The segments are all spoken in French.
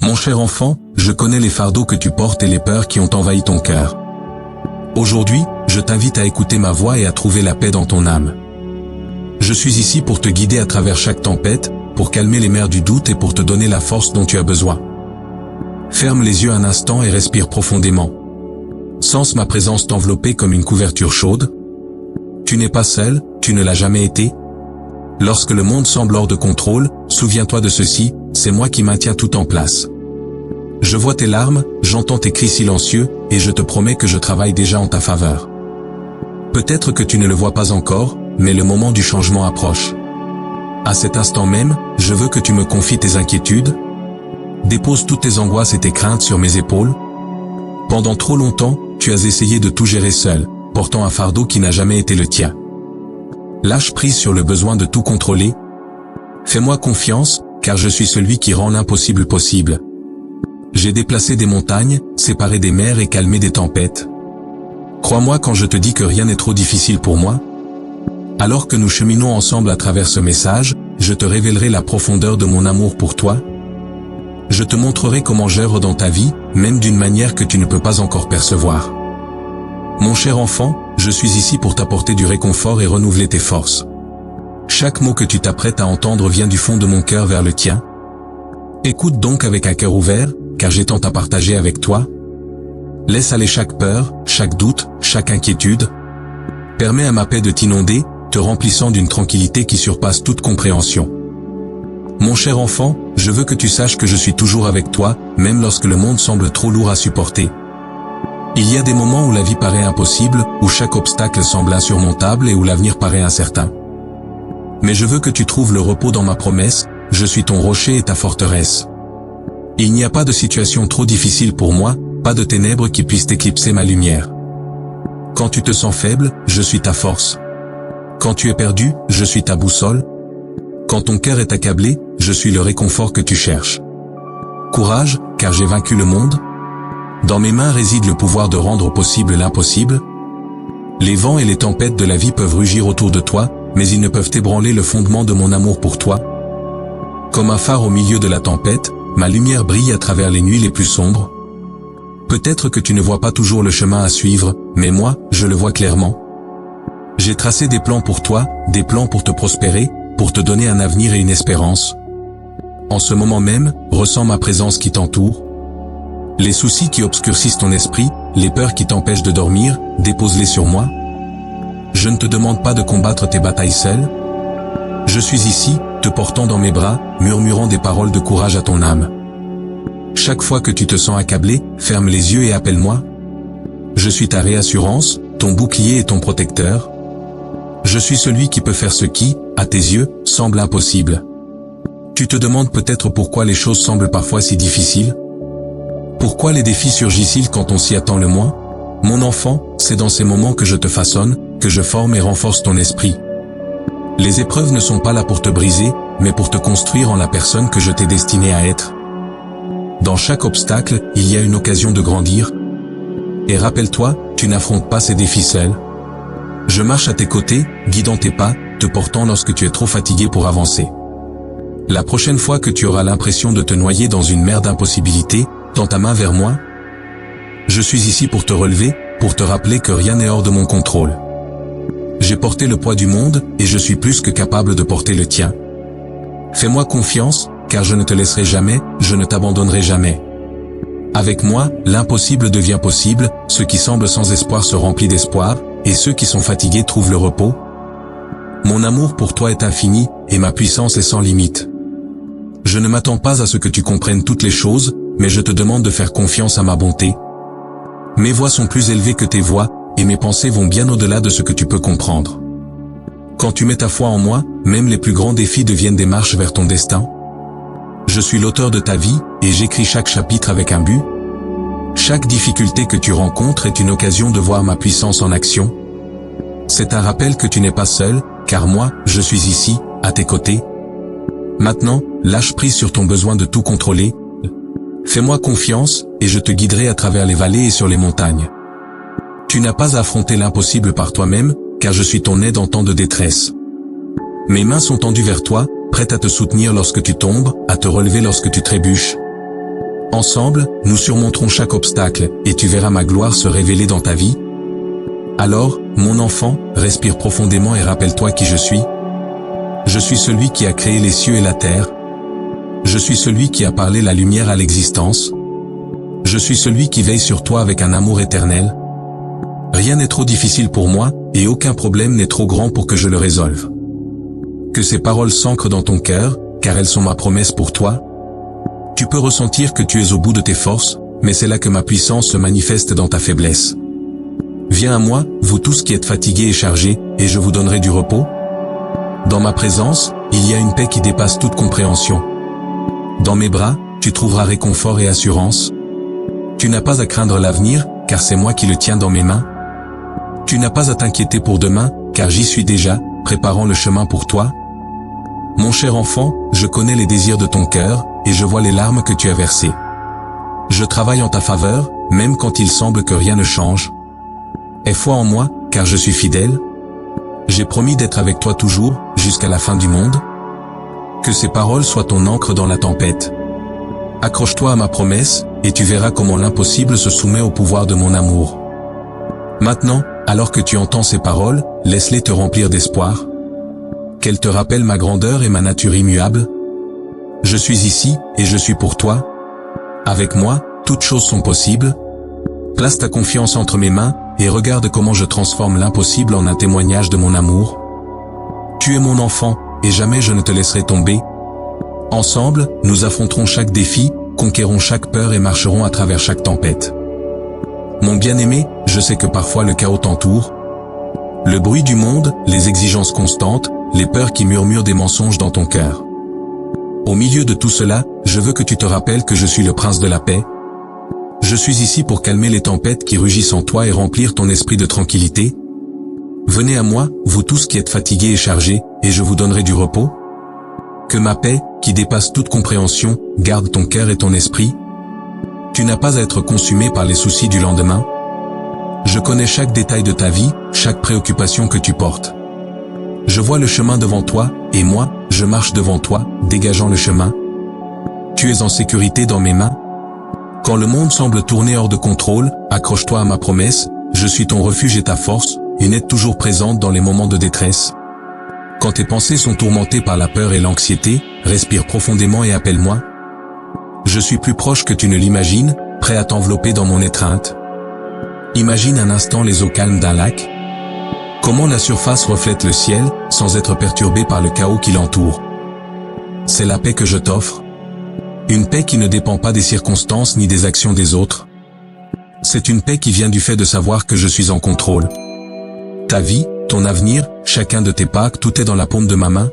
Mon cher enfant, je connais les fardeaux que tu portes et les peurs qui ont envahi ton cœur. Aujourd'hui, je t'invite à écouter ma voix et à trouver la paix dans ton âme. Je suis ici pour te guider à travers chaque tempête, pour calmer les mers du doute et pour te donner la force dont tu as besoin. Ferme les yeux un instant et respire profondément. Sens ma présence t'envelopper comme une couverture chaude. Tu n'es pas seul, tu ne l'as jamais été. Lorsque le monde semble hors de contrôle, souviens-toi de ceci, c'est moi qui maintiens tout en place. Je vois tes larmes, j'entends tes cris silencieux, et je te promets que je travaille déjà en ta faveur. Peut-être que tu ne le vois pas encore, mais le moment du changement approche. À cet instant même, je veux que tu me confies tes inquiétudes. Dépose toutes tes angoisses et tes craintes sur mes épaules. Pendant trop longtemps, tu as essayé de tout gérer seul, portant un fardeau qui n'a jamais été le tien. Lâche prise sur le besoin de tout contrôler. Fais-moi confiance, car je suis celui qui rend l'impossible possible. J'ai déplacé des montagnes, séparé des mers et calmé des tempêtes. Crois-moi quand je te dis que rien n'est trop difficile pour moi. Alors que nous cheminons ensemble à travers ce message, je te révélerai la profondeur de mon amour pour toi. Je te montrerai comment j'œuvre dans ta vie, même d'une manière que tu ne peux pas encore percevoir. Mon cher enfant, je suis ici pour t'apporter du réconfort et renouveler tes forces. Chaque mot que tu t'apprêtes à entendre vient du fond de mon cœur vers le tien. Écoute donc avec un cœur ouvert, car j'ai tant à partager avec toi. Laisse aller chaque peur, chaque doute, chaque inquiétude. Permets à ma paix de t'inonder, te remplissant d'une tranquillité qui surpasse toute compréhension. Mon cher enfant, je veux que tu saches que je suis toujours avec toi, même lorsque le monde semble trop lourd à supporter. Il y a des moments où la vie paraît impossible, où chaque obstacle semble insurmontable et où l'avenir paraît incertain. Mais je veux que tu trouves le repos dans ma promesse, je suis ton rocher et ta forteresse. Il n'y a pas de situation trop difficile pour moi, pas de ténèbres qui puissent éclipser ma lumière. Quand tu te sens faible, je suis ta force. Quand tu es perdu, je suis ta boussole. Quand ton cœur est accablé, je suis le réconfort que tu cherches. Courage, car j'ai vaincu le monde. Dans mes mains réside le pouvoir de rendre possible l'impossible. Les vents et les tempêtes de la vie peuvent rugir autour de toi, mais ils ne peuvent ébranler le fondement de mon amour pour toi. Comme un phare au milieu de la tempête, ma lumière brille à travers les nuits les plus sombres. Peut-être que tu ne vois pas toujours le chemin à suivre, mais moi, je le vois clairement. J'ai tracé des plans pour toi, des plans pour te prospérer, pour te donner un avenir et une espérance. En ce moment même, ressens ma présence qui t'entoure. Les soucis qui obscurcissent ton esprit, les peurs qui t'empêchent de dormir, dépose-les sur moi. Je ne te demande pas de combattre tes batailles seul. Je suis ici, te portant dans mes bras, murmurant des paroles de courage à ton âme. Chaque fois que tu te sens accablé, ferme les yeux et appelle-moi. Je suis ta réassurance, ton bouclier et ton protecteur. Je suis celui qui peut faire ce qui, à tes yeux, semble impossible. Tu te demandes peut-être pourquoi les choses semblent parfois si difficiles. Pourquoi les défis surgissent-ils quand on s'y attend le moins? Mon enfant, c'est dans ces moments que je te façonne, que je forme et renforce ton esprit. Les épreuves ne sont pas là pour te briser, mais pour te construire en la personne que je t'ai destinée à être. Dans chaque obstacle, il y a une occasion de grandir. Et rappelle-toi, tu n'affrontes pas ces défis seul. Je marche à tes côtés, guidant tes pas, te portant lorsque tu es trop fatigué pour avancer. La prochaine fois que tu auras l'impression de te noyer dans une mer d'impossibilités, tends ta main vers moi. Je suis ici pour te relever, pour te rappeler que rien n'est hors de mon contrôle. J'ai porté le poids du monde, et je suis plus que capable de porter le tien. Fais-moi confiance, car je ne te laisserai jamais, je ne t'abandonnerai jamais. Avec moi, l'impossible devient possible, ce qui semble sans espoir se remplit d'espoir, et ceux qui sont fatigués trouvent le repos. Mon amour pour toi est infini, et ma puissance est sans limite. Je ne m'attends pas à ce que tu comprennes toutes les choses, mais je te demande de faire confiance à ma bonté. Mes voix sont plus élevées que tes voix, et mes pensées vont bien au-delà de ce que tu peux comprendre. Quand tu mets ta foi en moi, même les plus grands défis deviennent des marches vers ton destin. Je suis l'auteur de ta vie, et j'écris chaque chapitre avec un but. Chaque difficulté que tu rencontres est une occasion de voir ma puissance en action. C'est un rappel que tu n'es pas seul, car moi, je suis ici, à tes côtés. Maintenant, lâche prise sur ton besoin de tout contrôler. Fais-moi confiance, et je te guiderai à travers les vallées et sur les montagnes. Tu n'as pas à affronter l'impossible par toi-même, car je suis ton aide en temps de détresse. Mes mains sont tendues vers toi, prêtes à te soutenir lorsque tu tombes, à te relever lorsque tu trébuches. Ensemble, nous surmonterons chaque obstacle, et tu verras ma gloire se révéler dans ta vie. Alors, mon enfant, respire profondément et rappelle-toi qui je suis. Je suis celui qui a créé les cieux et la terre. Je suis celui qui a parlé la lumière à l'existence. Je suis celui qui veille sur toi avec un amour éternel. Rien n'est trop difficile pour moi, et aucun problème n'est trop grand pour que je le résolve. Que ces paroles s'ancrent dans ton cœur, car elles sont ma promesse pour toi. Tu peux ressentir que tu es au bout de tes forces, mais c'est là que ma puissance se manifeste dans ta faiblesse. Viens à moi, vous tous qui êtes fatigués et chargés, et je vous donnerai du repos. Dans ma présence, il y a une paix qui dépasse toute compréhension. Dans mes bras, tu trouveras réconfort et assurance. Tu n'as pas à craindre l'avenir, car c'est moi qui le tiens dans mes mains. Tu n'as pas à t'inquiéter pour demain, car j'y suis déjà, préparant le chemin pour toi. Mon cher enfant, je connais les désirs de ton cœur, et je vois les larmes que tu as versées. Je travaille en ta faveur, même quand il semble que rien ne change. Aie foi en moi, car je suis fidèle. J'ai promis d'être avec toi toujours, jusqu'à la fin du monde. Que ces paroles soient ton encre dans la tempête. Accroche-toi à ma promesse, et tu verras comment l'impossible se soumet au pouvoir de mon amour. Maintenant, alors que tu entends ces paroles, laisse-les te remplir d'espoir. Qu'elles te rappellent ma grandeur et ma nature immuable. Je suis ici, et je suis pour toi. Avec moi, toutes choses sont possibles. Place ta confiance entre mes mains, et regarde comment je transforme l'impossible en un témoignage de mon amour. Tu es mon enfant, et jamais je ne te laisserai tomber. Ensemble, nous affronterons chaque défi, conquérons chaque peur et marcherons à travers chaque tempête. Mon bien-aimé, je sais que parfois le chaos t'entoure. Le bruit du monde, les exigences constantes, les peurs qui murmurent des mensonges dans ton cœur. Au milieu de tout cela, je veux que tu te rappelles que je suis le prince de la paix. Je suis ici pour calmer les tempêtes qui rugissent en toi et remplir ton esprit de tranquillité. Venez à moi, vous tous qui êtes fatigués et chargés, et je vous donnerai du repos. Que ma paix, qui dépasse toute compréhension, garde ton cœur et ton esprit. Tu n'as pas à être consumé par les soucis du lendemain. Je connais chaque détail de ta vie, chaque préoccupation que tu portes. Je vois le chemin devant toi, et moi, je marche devant toi, dégageant le chemin. Tu es en sécurité dans mes mains. Quand le monde semble tourner hors de contrôle, accroche-toi à ma promesse, je suis ton refuge et ta force, une aide toujours présente dans les moments de détresse. Quand tes pensées sont tourmentées par la peur et l'anxiété, respire profondément et appelle-moi. Je suis plus proche que tu ne l'imagines, prêt à t'envelopper dans mon étreinte. Imagine un instant les eaux calmes d'un lac. Comment la surface reflète le ciel, sans être perturbée par le chaos qui l'entoure. C'est la paix que je t'offre. Une paix qui ne dépend pas des circonstances ni des actions des autres. C'est une paix qui vient du fait de savoir que je suis en contrôle. Ta vie, ton avenir, chacun de tes pas, tout est dans la paume de ma main.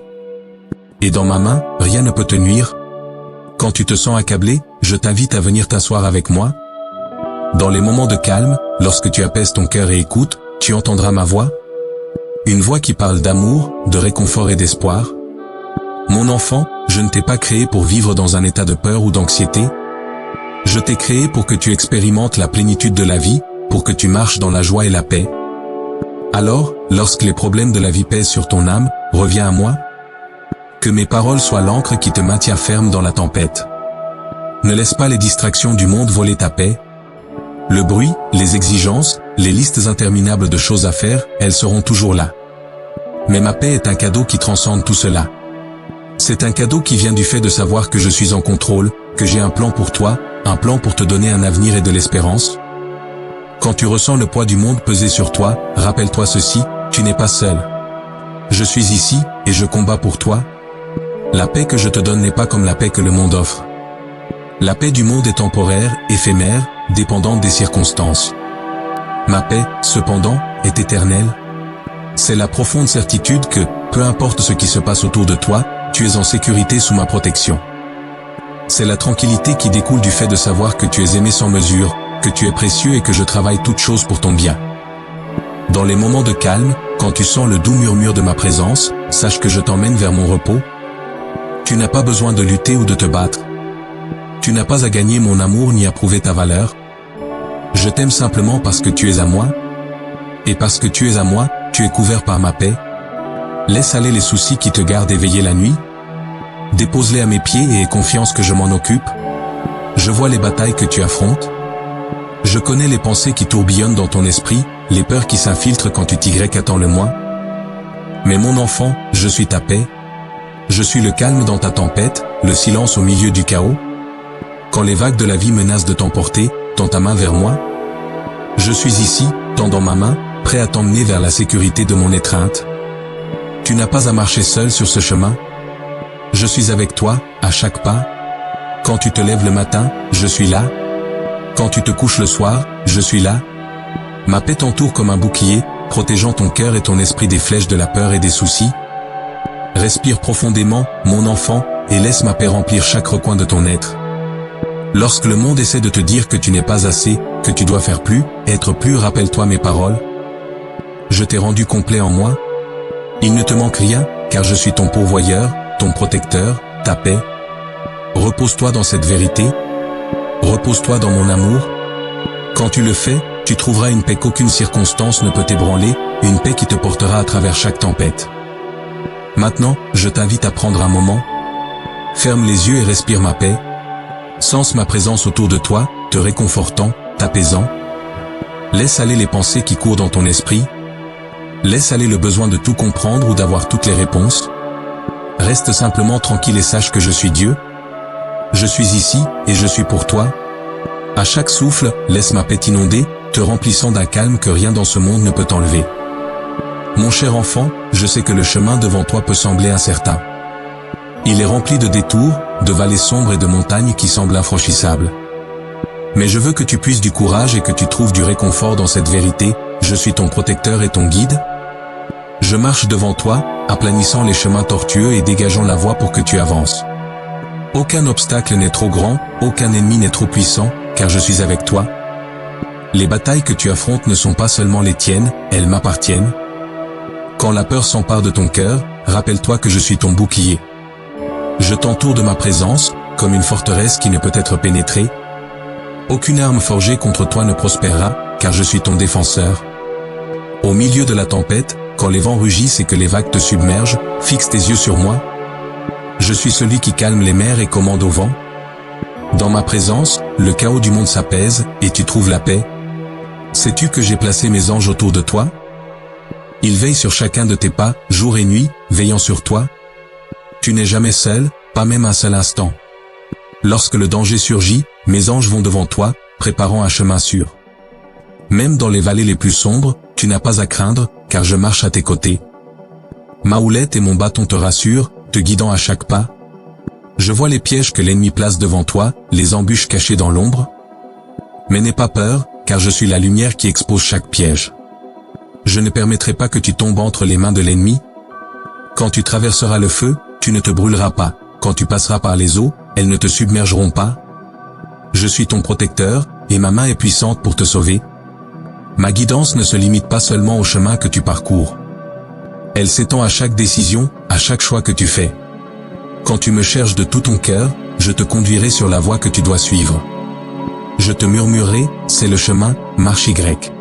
Et dans ma main, rien ne peut te nuire. Quand tu te sens accablé, je t'invite à venir t'asseoir avec moi. Dans les moments de calme, lorsque tu apaises ton cœur et écoutes, tu entendras ma voix. Une voix qui parle d'amour, de réconfort et d'espoir. Mon enfant, je ne t'ai pas créé pour vivre dans un état de peur ou d'anxiété. Je t'ai créé pour que tu expérimentes la plénitude de la vie, pour que tu marches dans la joie et la paix. Alors, lorsque les problèmes de la vie pèsent sur ton âme, reviens à moi. Que mes paroles soient l'encre qui te maintient ferme dans la tempête. Ne laisse pas les distractions du monde voler ta paix. Le bruit, les exigences, les listes interminables de choses à faire, elles seront toujours là. Mais ma paix est un cadeau qui transcende tout cela. C'est un cadeau qui vient du fait de savoir que je suis en contrôle, que j'ai un plan pour toi, un plan pour te donner un avenir et de l'espérance. Quand tu ressens le poids du monde peser sur toi, rappelle-toi ceci, tu n'es pas seul. Je suis ici, et je combats pour toi. La paix que je te donne n'est pas comme la paix que le monde offre. La paix du monde est temporaire, éphémère, dépendante des circonstances. Ma paix, cependant, est éternelle. C'est la profonde certitude que, peu importe ce qui se passe autour de toi, tu es en sécurité sous ma protection. C'est la tranquillité qui découle du fait de savoir que tu es aimé sans mesure, que tu es précieux et que je travaille toutes choses pour ton bien. Dans les moments de calme, quand tu sens le doux murmure de ma présence, sache que je t'emmène vers mon repos. Tu n'as pas besoin de lutter ou de te battre. Tu n'as pas à gagner mon amour ni à prouver ta valeur. Je t'aime simplement parce que tu es à moi. Et parce que tu es à moi, tu es couvert par ma paix. Laisse aller les soucis qui te gardent éveillé la nuit. Dépose-les à mes pieds et aie confiance que je m'en occupe. Je vois les batailles que tu affrontes. Je connais les pensées qui tourbillonnent dans ton esprit, les peurs qui s'infiltrent quand tu attends le moins. Mais mon enfant, je suis ta paix. Je suis le calme dans ta tempête, le silence au milieu du chaos. Quand les vagues de la vie menacent de t'emporter, tends ta main vers moi. Je suis ici, tendant ma main, prêt à t'emmener vers la sécurité de mon étreinte. Tu n'as pas à marcher seul sur ce chemin. Je suis avec toi, à chaque pas. Quand tu te lèves le matin, je suis là. Quand tu te couches le soir, je suis là. Ma paix t'entoure comme un bouclier, protégeant ton cœur et ton esprit des flèches de la peur et des soucis. Respire profondément, mon enfant, et laisse ma paix remplir chaque recoin de ton être. Lorsque le monde essaie de te dire que tu n'es pas assez, que tu dois faire plus, être plus, rappelle-toi mes paroles. Je t'ai rendu complet en moi. Il ne te manque rien, car je suis ton pourvoyeur, ton protecteur, ta paix. Repose-toi dans cette vérité. Repose-toi dans mon amour. Quand tu le fais, tu trouveras une paix qu'aucune circonstance ne peut ébranler, une paix qui te portera à travers chaque tempête. Maintenant, je t'invite à prendre un moment. Ferme les yeux et respire ma paix. Sens ma présence autour de toi, te réconfortant, t'apaisant. Laisse aller les pensées qui courent dans ton esprit. Laisse aller le besoin de tout comprendre ou d'avoir toutes les réponses. Reste simplement tranquille et sache que je suis Dieu. Je suis ici, et je suis pour toi. À chaque souffle, laisse ma paix t'inonder, te remplissant d'un calme que rien dans ce monde ne peut t'enlever. Mon cher enfant, je sais que le chemin devant toi peut sembler incertain. Il est rempli de détours, de vallées sombres et de montagnes qui semblent infranchissables. Mais je veux que tu puisses du courage et que tu trouves du réconfort dans cette vérité, je suis ton protecteur et ton guide. Je marche devant toi, aplanissant les chemins tortueux et dégageant la voie pour que tu avances. Aucun obstacle n'est trop grand, aucun ennemi n'est trop puissant, car je suis avec toi. Les batailles que tu affrontes ne sont pas seulement les tiennes, elles m'appartiennent. Quand la peur s'empare de ton cœur, rappelle-toi que je suis ton bouclier. Je t'entoure de ma présence, comme une forteresse qui ne peut être pénétrée. Aucune arme forgée contre toi ne prospérera, car je suis ton défenseur. Au milieu de la tempête, quand les vents rugissent et que les vagues te submergent, fixe tes yeux sur moi. Je suis celui qui calme les mers et commande au vent. Dans ma présence, le chaos du monde s'apaise, et tu trouves la paix. Sais-tu que j'ai placé mes anges autour de toi? Ils veillent sur chacun de tes pas, jour et nuit, veillant sur toi. Tu n'es jamais seul, pas même un seul instant. Lorsque le danger surgit, mes anges vont devant toi, préparant un chemin sûr. Même dans les vallées les plus sombres, tu n'as pas à craindre, car je marche à tes côtés. Ma houlette et mon bâton te rassurent, te guidant à chaque pas. Je vois les pièges que l'ennemi place devant toi, les embûches cachées dans l'ombre. Mais n'aie pas peur, car je suis la lumière qui expose chaque piège. Je ne permettrai pas que tu tombes entre les mains de l'ennemi. Quand tu traverseras le feu, tu ne te brûleras pas. Quand tu passeras par les eaux, elles ne te submergeront pas. Je suis ton protecteur, et ma main est puissante pour te sauver. Ma guidance ne se limite pas seulement au chemin que tu parcours. Elle s'étend à chaque décision, à chaque choix que tu fais. Quand tu me cherches de tout ton cœur, je te conduirai sur la voie que tu dois suivre. Je te murmurerai, c'est le chemin, marche Y.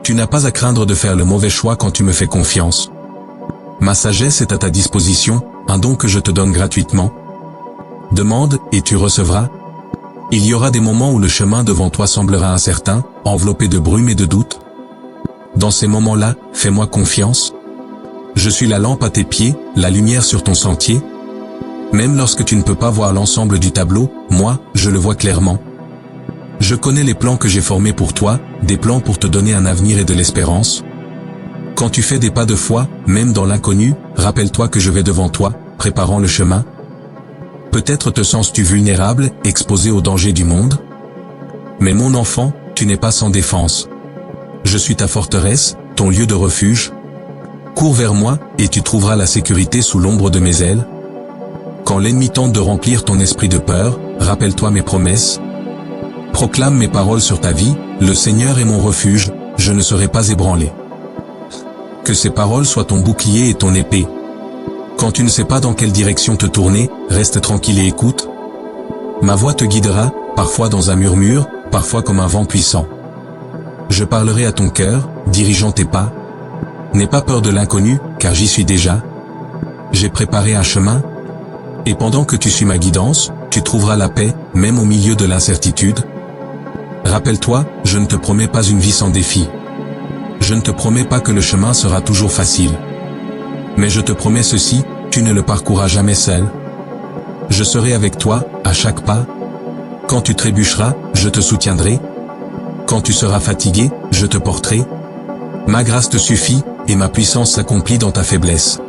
Tu n'as pas à craindre de faire le mauvais choix quand tu me fais confiance. Ma sagesse est à ta disposition, un don que je te donne gratuitement. Demande, et tu recevras. Il y aura des moments où le chemin devant toi semblera incertain, enveloppé de brume et de doute. Dans ces moments-là, fais-moi confiance. Je suis la lampe à tes pieds, la lumière sur ton sentier. Même lorsque tu ne peux pas voir l'ensemble du tableau, moi, je le vois clairement. Je connais les plans que j'ai formés pour toi, des plans pour te donner un avenir et de l'espérance. Quand tu fais des pas de foi, même dans l'inconnu, rappelle-toi que je vais devant toi, préparant le chemin. Peut-être te sens-tu vulnérable, exposé aux dangers du monde? Mais mon enfant, tu n'es pas sans défense. Je suis ta forteresse, ton lieu de refuge. Cours vers moi, et tu trouveras la sécurité sous l'ombre de mes ailes. Quand l'ennemi tente de remplir ton esprit de peur, rappelle-toi mes promesses. Proclame mes paroles sur ta vie, le Seigneur est mon refuge, je ne serai pas ébranlé. Que ces paroles soient ton bouclier et ton épée. Quand tu ne sais pas dans quelle direction te tourner, reste tranquille et écoute. Ma voix te guidera, parfois dans un murmure, parfois comme un vent puissant. Je parlerai à ton cœur, dirigeant tes pas. N'aie pas peur de l'inconnu, car j'y suis déjà. J'ai préparé un chemin. Et pendant que tu suis ma guidance, tu trouveras la paix, même au milieu de l'incertitude? Rappelle-toi, je ne te promets pas une vie sans défi. Je ne te promets pas que le chemin sera toujours facile. Mais je te promets ceci, tu ne le parcourras jamais seul. Je serai avec toi, à chaque pas. Quand tu trébucheras, je te soutiendrai. Quand tu seras fatigué, je te porterai. Ma grâce te suffit, et ma puissance s'accomplit dans ta faiblesse.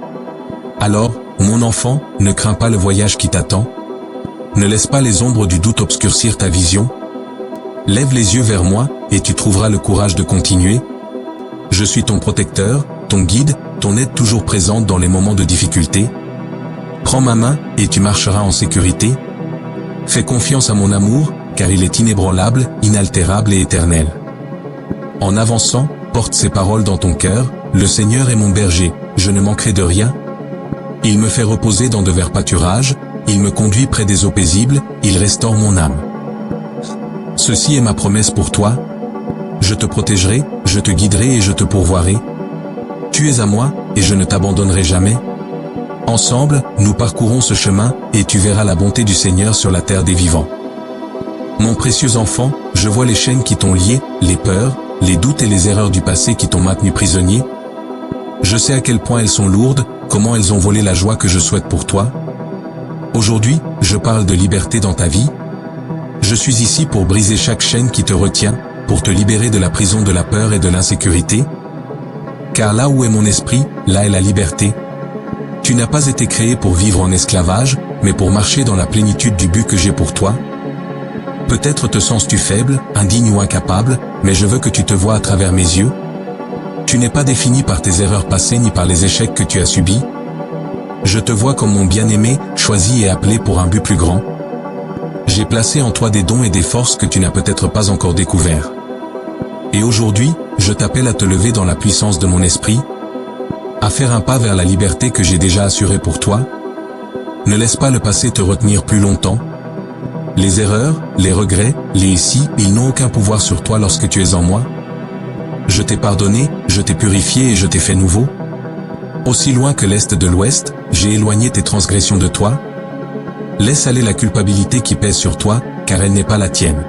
Alors, mon enfant, ne crains pas le voyage qui t'attend. Ne laisse pas les ombres du doute obscurcir ta vision. Lève les yeux vers moi, et tu trouveras le courage de continuer. Je suis ton protecteur, ton guide, ton aide toujours présente dans les moments de difficulté. Prends ma main, et tu marcheras en sécurité. Fais confiance à mon amour, car il est inébranlable, inaltérable et éternel. En avançant, porte ces paroles dans ton cœur, le Seigneur est mon berger, je ne manquerai de rien. Il me fait reposer dans de verts pâturages, il me conduit près des eaux paisibles, il restaure mon âme. Ceci est ma promesse pour toi. Je te protégerai, je te guiderai et je te pourvoirai. Tu es à moi, et je ne t'abandonnerai jamais. Ensemble, nous parcourons ce chemin, et tu verras la bonté du Seigneur sur la terre des vivants. Mon précieux enfant, je vois les chaînes qui t'ont lié, les peurs, les doutes et les erreurs du passé qui t'ont maintenu prisonnier. Je sais à quel point elles sont lourdes, comment elles ont volé la joie que je souhaite pour toi. Aujourd'hui, je parle de liberté dans ta vie. Je suis ici pour briser chaque chaîne qui te retient, pour te libérer de la prison de la peur et de l'insécurité. Car là où est mon esprit, là est la liberté. Tu n'as pas été créé pour vivre en esclavage, mais pour marcher dans la plénitude du but que j'ai pour toi. Peut-être te sens-tu faible, indigne ou incapable, mais je veux que tu te vois à travers mes yeux. Tu n'es pas défini par tes erreurs passées ni par les échecs que tu as subis. Je te vois comme mon bien-aimé, choisi et appelé pour un but plus grand. J'ai placé en toi des dons et des forces que tu n'as peut-être pas encore découverts. Et aujourd'hui, je t'appelle à te lever dans la puissance de mon esprit, à faire un pas vers la liberté que j'ai déjà assurée pour toi. Ne laisse pas le passé te retenir plus longtemps. Les erreurs, les regrets, les si, ils n'ont aucun pouvoir sur toi lorsque tu es en moi. Je t'ai pardonné, je t'ai purifié et je t'ai fait nouveau. Aussi loin que l'est de l'ouest, j'ai éloigné tes transgressions de toi. Laisse aller la culpabilité qui pèse sur toi, car elle n'est pas la tienne.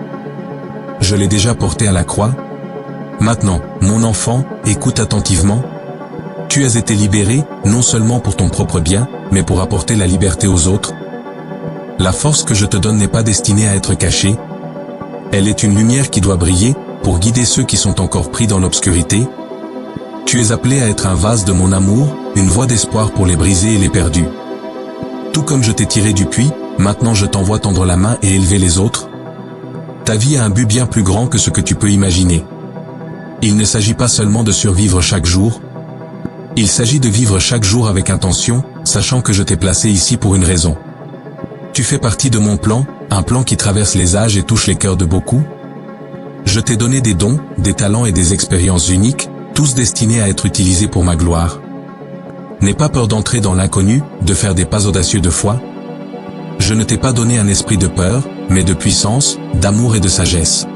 Je l'ai déjà portée à la croix. Maintenant, mon enfant, écoute attentivement. Tu as été libéré, non seulement pour ton propre bien, mais pour apporter la liberté aux autres. La force que je te donne n'est pas destinée à être cachée. Elle est une lumière qui doit briller, pour guider ceux qui sont encore pris dans l'obscurité. Tu es appelé à être un vase de mon amour, une voie d'espoir pour les brisés et les perdus. Tout comme je t'ai tiré du puits, maintenant je t'envoie tendre la main et élever les autres. Ta vie a un but bien plus grand que ce que tu peux imaginer. Il ne s'agit pas seulement de survivre chaque jour. Il s'agit de vivre chaque jour avec intention, sachant que je t'ai placé ici pour une raison. Tu fais partie de mon plan, un plan qui traverse les âges et touche les cœurs de beaucoup. Je t'ai donné des dons, des talents et des expériences uniques, tous destinés à être utilisés pour ma gloire. N'aie pas peur d'entrer dans l'inconnu, de faire des pas audacieux de foi. Je ne t'ai pas donné un esprit de peur, mais de puissance, d'amour et de sagesse.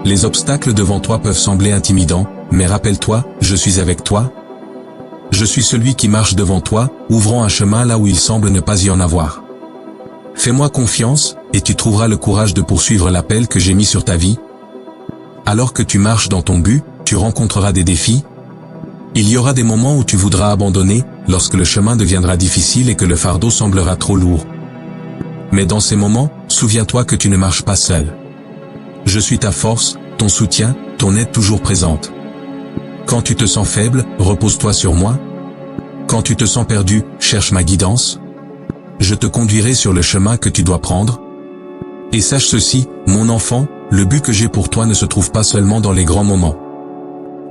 Les obstacles devant toi peuvent sembler intimidants, mais rappelle-toi, je suis avec toi. Je suis celui qui marche devant toi, ouvrant un chemin là où il semble ne pas y en avoir. Fais-moi confiance, et tu trouveras le courage de poursuivre l'appel que j'ai mis sur ta vie. Alors que tu marches dans ton but, tu rencontreras des défis. Il y aura des moments où tu voudras abandonner, lorsque le chemin deviendra difficile et que le fardeau semblera trop lourd. Mais dans ces moments, souviens-toi que tu ne marches pas seul. Je suis ta force, ton soutien, ton aide toujours présente. Quand tu te sens faible, repose-toi sur moi. Quand tu te sens perdu, cherche ma guidance. Je te conduirai sur le chemin que tu dois prendre. Et sache ceci, mon enfant, le but que j'ai pour toi ne se trouve pas seulement dans les grands moments.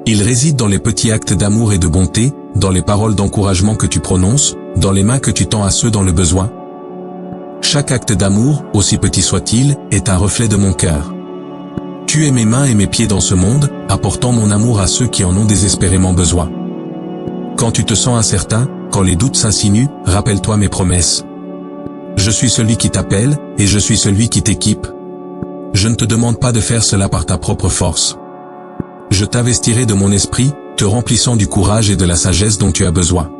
Il réside dans les petits actes d'amour et de bonté, dans les paroles d'encouragement que tu prononces, dans les mains que tu tends à ceux dans le besoin. Chaque acte d'amour, aussi petit soit-il, est un reflet de mon cœur. Tu es mes mains et mes pieds dans ce monde, apportant mon amour à ceux qui en ont désespérément besoin. Quand tu te sens incertain, quand les doutes s'insinuent, rappelle-toi mes promesses. Je suis celui qui t'appelle, et je suis celui qui t'équipe. Je ne te demande pas de faire cela par ta propre force. Je t'investirai de mon esprit, te remplissant du courage et de la sagesse dont tu as besoin.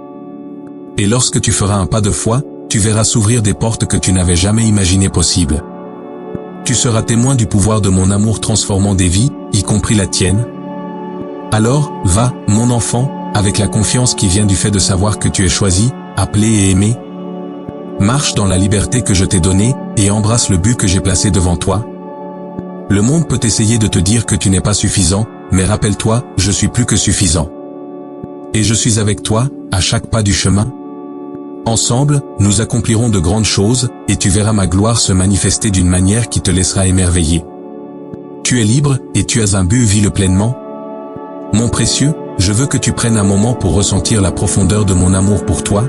Et lorsque tu feras un pas de foi, tu verras s'ouvrir des portes que tu n'avais jamais imaginées possibles. Tu seras témoin du pouvoir de mon amour transformant des vies, y compris la tienne. Alors, va, mon enfant, avec la confiance qui vient du fait de savoir que tu es choisi, appelé et aimé. Marche dans la liberté que je t'ai donnée, et embrasse le but que j'ai placé devant toi. Le monde peut essayer de te dire que tu n'es pas suffisant, mais rappelle-toi, je suis plus que suffisant. Et je suis avec toi, à chaque pas du chemin. Ensemble, nous accomplirons de grandes choses, et tu verras ma gloire se manifester d'une manière qui te laissera émerveiller. Tu es libre, et tu as un but, vis-le pleinement. Mon précieux, je veux que tu prennes un moment pour ressentir la profondeur de mon amour pour toi.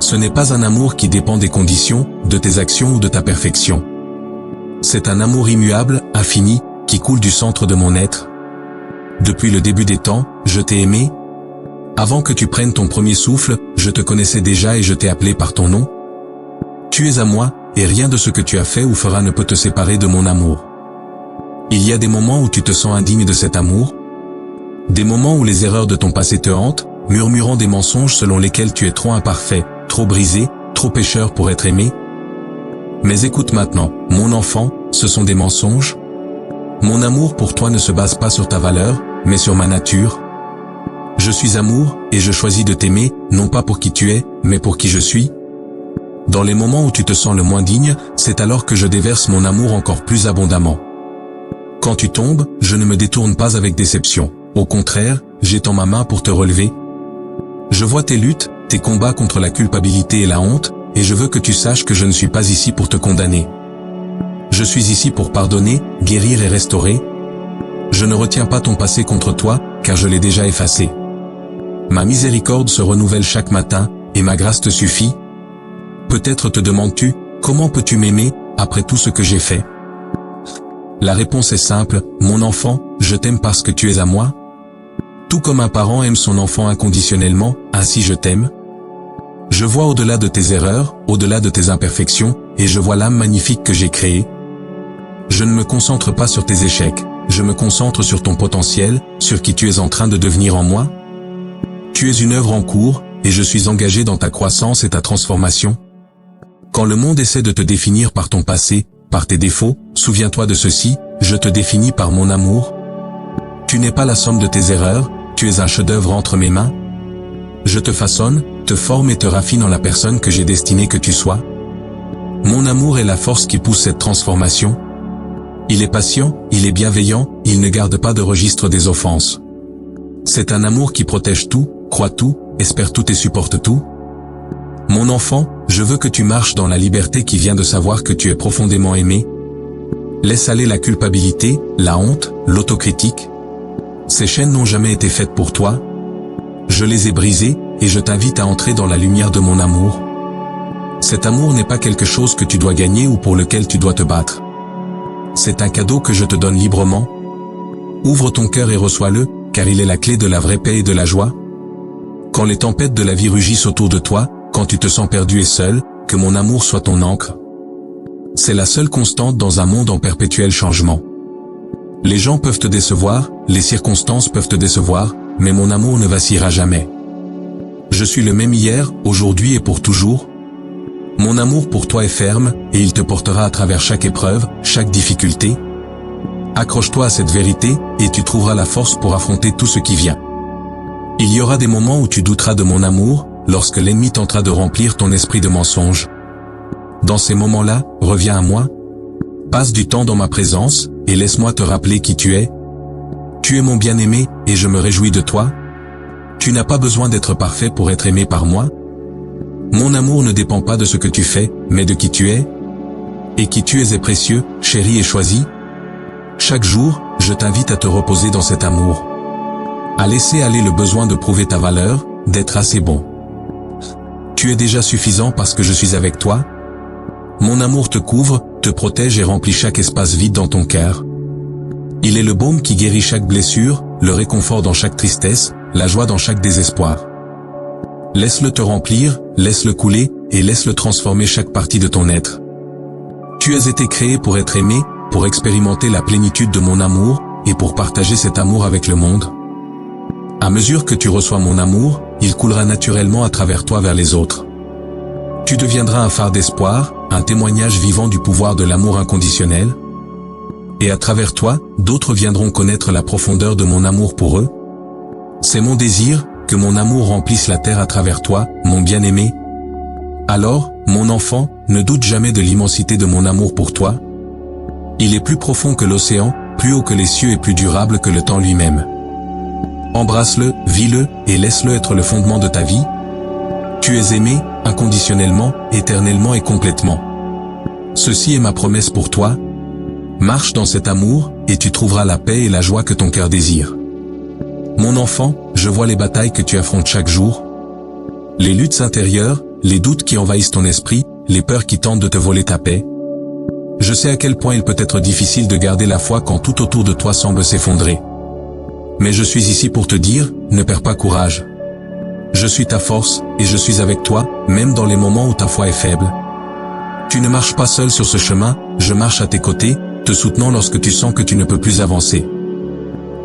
Ce n'est pas un amour qui dépend des conditions, de tes actions ou de ta perfection. C'est un amour immuable, infini, qui coule du centre de mon être. Depuis le début des temps, je t'ai aimé. Avant que tu prennes ton premier souffle, je te connaissais déjà et je t'ai appelé par ton nom. Tu es à moi, et rien de ce que tu as fait ou feras ne peut te séparer de mon amour. Il y a des moments où tu te sens indigne de cet amour. Des moments où les erreurs de ton passé te hantent, murmurant des mensonges selon lesquels tu es trop imparfait, trop brisé, trop pécheur pour être aimé. Mais écoute maintenant, mon enfant, ce sont des mensonges. Mon amour pour toi ne se base pas sur ta valeur, mais sur ma nature. Je suis amour, et je choisis de t'aimer, non pas pour qui tu es, mais pour qui je suis. Dans les moments où tu te sens le moins digne, c'est alors que je déverse mon amour encore plus abondamment. Quand tu tombes, je ne me détourne pas avec déception. Au contraire, j'étends ma main pour te relever. Je vois tes luttes, tes combats contre la culpabilité et la honte, et je veux que tu saches que je ne suis pas ici pour te condamner. Je suis ici pour pardonner, guérir et restaurer. Je ne retiens pas ton passé contre toi, car je l'ai déjà effacé. Ma miséricorde se renouvelle chaque matin, et ma grâce te suffit. Peut-être te demandes-tu, comment peux-tu m'aimer, après tout ce que j'ai fait? La réponse est simple, mon enfant, je t'aime parce que tu es à moi. Tout comme un parent aime son enfant inconditionnellement, ainsi je t'aime. Je vois au-delà de tes erreurs, au-delà de tes imperfections, et je vois l'âme magnifique que j'ai créée. Je ne me concentre pas sur tes échecs, je me concentre sur ton potentiel, sur qui tu es en train de devenir en moi. Tu es une œuvre en cours, et je suis engagé dans ta croissance et ta transformation. Quand le monde essaie de te définir par ton passé, par tes défauts, souviens-toi de ceci, je te définis par mon amour. Tu n'es pas la somme de tes erreurs, tu es un chef-d'œuvre entre mes mains. Je te façonne, te forme et te raffine en la personne que j'ai destiné que tu sois. Mon amour est la force qui pousse cette transformation. Il est patient, il est bienveillant, il ne garde pas de registre des offenses. C'est un amour qui protège tout, croit tout, espère tout et supporte tout. Mon enfant, je veux que tu marches dans la liberté qui vient de savoir que tu es profondément aimé. Laisse aller la culpabilité, la honte, l'autocritique. Ces chaînes n'ont jamais été faites pour toi. Je les ai brisées, et je t'invite à entrer dans la lumière de mon amour. Cet amour n'est pas quelque chose que tu dois gagner ou pour lequel tu dois te battre. C'est un cadeau que je te donne librement. Ouvre ton cœur et reçois-le, car il est la clé de la vraie paix et de la joie. Quand les tempêtes de la vie rugissent autour de toi, quand tu te sens perdu et seul, que mon amour soit ton encre. C'est la seule constante dans un monde en perpétuel changement. Les gens peuvent te décevoir, les circonstances peuvent te décevoir, mais mon amour ne vacillera jamais. Je suis le même hier, aujourd'hui et pour toujours. Mon amour pour toi est ferme, et il te portera à travers chaque épreuve, chaque difficulté. Accroche-toi à cette vérité, et tu trouveras la force pour affronter tout ce qui vient. Il y aura des moments où tu douteras de mon amour, lorsque l'ennemi tentera de remplir ton esprit de mensonges. Dans ces moments-là, reviens à moi. Passe du temps dans ma présence, et laisse-moi te rappeler qui tu es. Tu es mon bien-aimé, et je me réjouis de toi. Tu n'as pas besoin d'être parfait pour être aimé par moi. Mon amour ne dépend pas de ce que tu fais, mais de qui tu es. Et qui tu es est précieux, chéri et choisi. Chaque jour, je t'invite à te reposer dans cet amour. À laisser aller le besoin de prouver ta valeur, d'être assez bon. Tu es déjà suffisant parce que je suis avec toi. Mon amour te couvre, te protège et remplit chaque espace vide dans ton cœur. Il est le baume qui guérit chaque blessure, le réconfort dans chaque tristesse, la joie dans chaque désespoir. Laisse-le te remplir, laisse-le couler, et laisse-le transformer chaque partie de ton être. Tu as été créé pour être aimé, pour expérimenter la plénitude de mon amour, et pour partager cet amour avec le monde. À mesure que tu reçois mon amour, il coulera naturellement à travers toi vers les autres. Tu deviendras un phare d'espoir, un témoignage vivant du pouvoir de l'amour inconditionnel? Et à travers toi, d'autres viendront connaître la profondeur de mon amour pour eux? C'est mon désir, que mon amour remplisse la terre à travers toi, mon bien-aimé. Alors, mon enfant, ne doute jamais de l'immensité de mon amour pour toi. Il est plus profond que l'océan, plus haut que les cieux et plus durable que le temps lui-même. Embrasse-le, vis-le, et laisse-le être le fondement de ta vie. Tu es aimé, inconditionnellement, éternellement et complètement. Ceci est ma promesse pour toi. Marche dans cet amour, et tu trouveras la paix et la joie que ton cœur désire. Mon enfant, je vois les batailles que tu affrontes chaque jour. Les luttes intérieures, les doutes qui envahissent ton esprit, les peurs qui tentent de te voler ta paix. Je sais à quel point il peut être difficile de garder la foi quand tout autour de toi semble s'effondrer. Mais je suis ici pour te dire, ne perds pas courage. Je suis ta force, et je suis avec toi, même dans les moments où ta foi est faible. Tu ne marches pas seul sur ce chemin, je marche à tes côtés, te soutenant lorsque tu sens que tu ne peux plus avancer.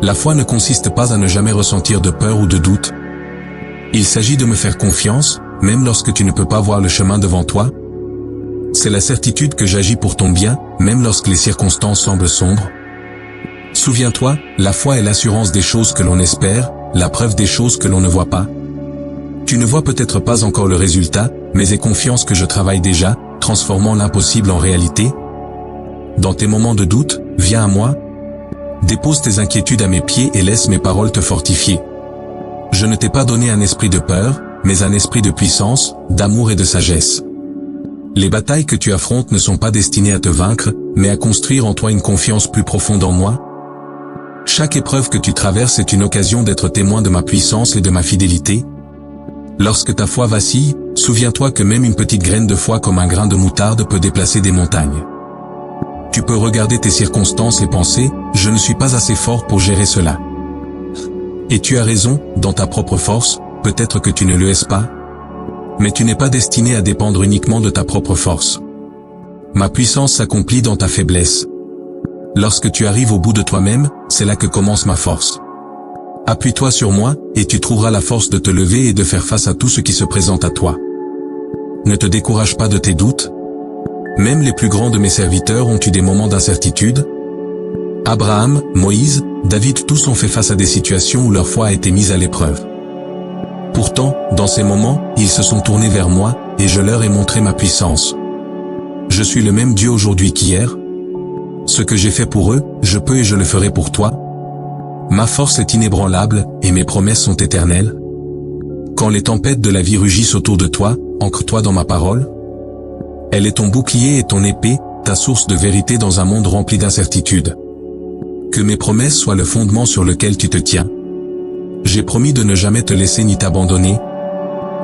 La foi ne consiste pas à ne jamais ressentir de peur ou de doute. Il s'agit de me faire confiance, même lorsque tu ne peux pas voir le chemin devant toi. C'est la certitude que j'agis pour ton bien, même lorsque les circonstances semblent sombres. Souviens-toi, la foi est l'assurance des choses que l'on espère, la preuve des choses que l'on ne voit pas. Tu ne vois peut-être pas encore le résultat, mais aie confiance que je travaille déjà, transformant l'impossible en réalité. Dans tes moments de doute, viens à moi. Dépose tes inquiétudes à mes pieds et laisse mes paroles te fortifier. Je ne t'ai pas donné un esprit de peur, mais un esprit de puissance, d'amour et de sagesse. Les batailles que tu affrontes ne sont pas destinées à te vaincre, mais à construire en toi une confiance plus profonde en moi. Chaque épreuve que tu traverses est une occasion d'être témoin de ma puissance et de ma fidélité. Lorsque ta foi vacille, souviens-toi que même une petite graine de foi comme un grain de moutarde peut déplacer des montagnes. Tu peux regarder tes circonstances et penser, je ne suis pas assez fort pour gérer cela. Et tu as raison, dans ta propre force, peut-être que tu ne le es pas. Mais tu n'es pas destiné à dépendre uniquement de ta propre force. Ma puissance s'accomplit dans ta faiblesse. Lorsque tu arrives au bout de toi-même, c'est là que commence ma force. Appuie-toi sur moi, et tu trouveras la force de te lever et de faire face à tout ce qui se présente à toi. Ne te décourage pas de tes doutes. Même les plus grands de mes serviteurs ont eu des moments d'incertitude. Abraham, Moïse, David, tous ont fait face à des situations où leur foi a été mise à l'épreuve. Pourtant, dans ces moments, ils se sont tournés vers moi, et je leur ai montré ma puissance. Je suis le même Dieu aujourd'hui qu'hier. Ce que j'ai fait pour eux, je peux et je le ferai pour toi. Ma force est inébranlable, et mes promesses sont éternelles. Quand les tempêtes de la vie rugissent autour de toi, ancre-toi dans ma parole. Elle est ton bouclier et ton épée, ta source de vérité dans un monde rempli d'incertitudes. Que mes promesses soient le fondement sur lequel tu te tiens. J'ai promis de ne jamais te laisser ni t'abandonner.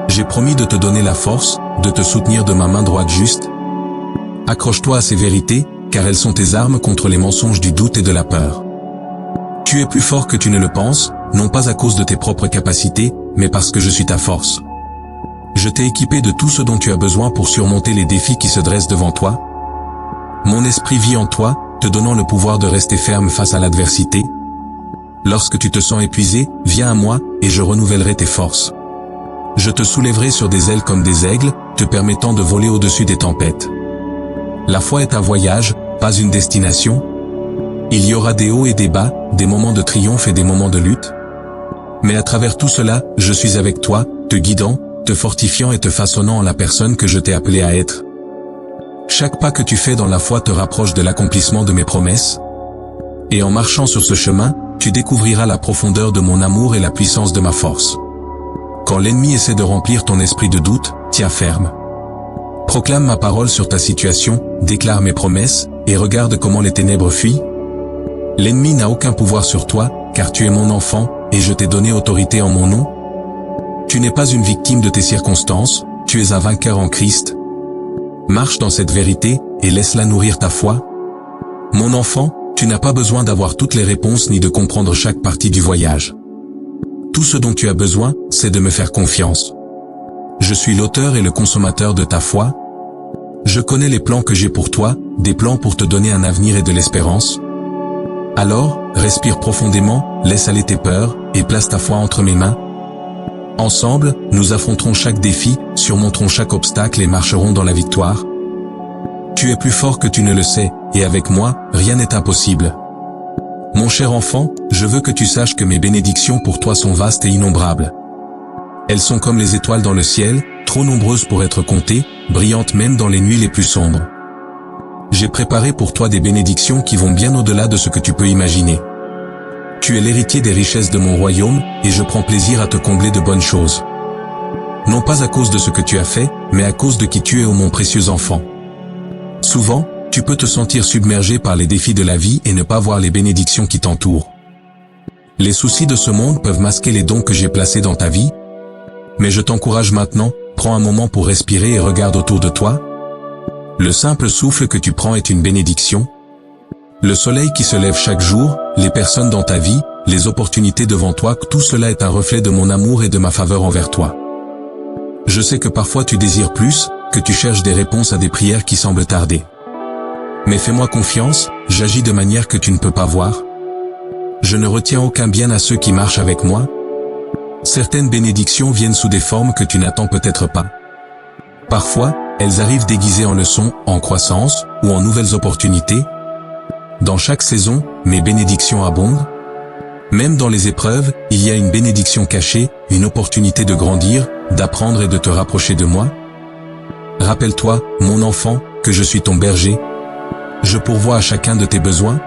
J'ai promis de te donner la force, de te soutenir de ma main droite juste. Accroche-toi à ces vérités, car elles sont tes armes contre les mensonges du doute et de la peur. Tu es plus fort que tu ne le penses, non pas à cause de tes propres capacités, mais parce que je suis ta force. Je t'ai équipé de tout ce dont tu as besoin pour surmonter les défis qui se dressent devant toi. Mon esprit vit en toi, te donnant le pouvoir de rester ferme face à l'adversité. Lorsque tu te sens épuisé, viens à moi, et je renouvellerai tes forces. Je te soulèverai sur des ailes comme des aigles, te permettant de voler au-dessus des tempêtes. La foi est un voyage, pas une destination. Il y aura des hauts et des bas, des moments de triomphe et des moments de lutte. Mais à travers tout cela, je suis avec toi, te guidant, te fortifiant et te façonnant en la personne que je t'ai appelé à être. Chaque pas que tu fais dans la foi te rapproche de l'accomplissement de mes promesses. Et en marchant sur ce chemin, tu découvriras la profondeur de mon amour et la puissance de ma force. Quand l'ennemi essaie de remplir ton esprit de doute, tiens ferme. Proclame ma parole sur ta situation, déclare mes promesses, et regarde comment les ténèbres fuient. L'ennemi n'a aucun pouvoir sur toi, car tu es mon enfant, et je t'ai donné autorité en mon nom. Tu n'es pas une victime de tes circonstances, tu es un vainqueur en Christ. Marche dans cette vérité, et laisse-la nourrir ta foi. Mon enfant, tu n'as pas besoin d'avoir toutes les réponses ni de comprendre chaque partie du voyage. Tout ce dont tu as besoin, c'est de me faire confiance. Je suis l'auteur et le consommateur de ta foi. Je connais les plans que j'ai pour toi, des plans pour te donner un avenir et de l'espérance. Alors, respire profondément, laisse aller tes peurs, et place ta foi entre mes mains. Ensemble, nous affronterons chaque défi, surmonterons chaque obstacle et marcherons dans la victoire. Tu es plus fort que tu ne le sais, et avec moi, rien n'est impossible. Mon cher enfant, je veux que tu saches que mes bénédictions pour toi sont vastes et innombrables. Elles sont comme les étoiles dans le ciel, trop nombreuses pour être comptées, brillantes même dans les nuits les plus sombres. J'ai préparé pour toi des bénédictions qui vont bien au-delà de ce que tu peux imaginer. Tu es l'héritier des richesses de mon royaume, et je prends plaisir à te combler de bonnes choses. Non pas à cause de ce que tu as fait, mais à cause de qui tu es, ô mon précieux enfant. Souvent, tu peux te sentir submergé par les défis de la vie et ne pas voir les bénédictions qui t'entourent. Les soucis de ce monde peuvent masquer les dons que j'ai placés dans ta vie, mais je t'encourage maintenant, prends un moment pour respirer et regarde autour de toi. Le simple souffle que tu prends est une bénédiction. Le soleil qui se lève chaque jour, les personnes dans ta vie, les opportunités devant toi, tout cela est un reflet de mon amour et de ma faveur envers toi. Je sais que parfois tu désires plus, que tu cherches des réponses à des prières qui semblent tarder. Mais fais-moi confiance, j'agis de manière que tu ne peux pas voir. Je ne retiens aucun bien à ceux qui marchent avec moi. Certaines bénédictions viennent sous des formes que tu n'attends peut-être pas. Parfois, elles arrivent déguisées en leçons, en croissance, ou en nouvelles opportunités. Dans chaque saison, mes bénédictions abondent. Même dans les épreuves, il y a une bénédiction cachée, une opportunité de grandir, d'apprendre et de te rapprocher de moi. Rappelle-toi, mon enfant, que je suis ton berger. Je pourvois à chacun de tes besoins.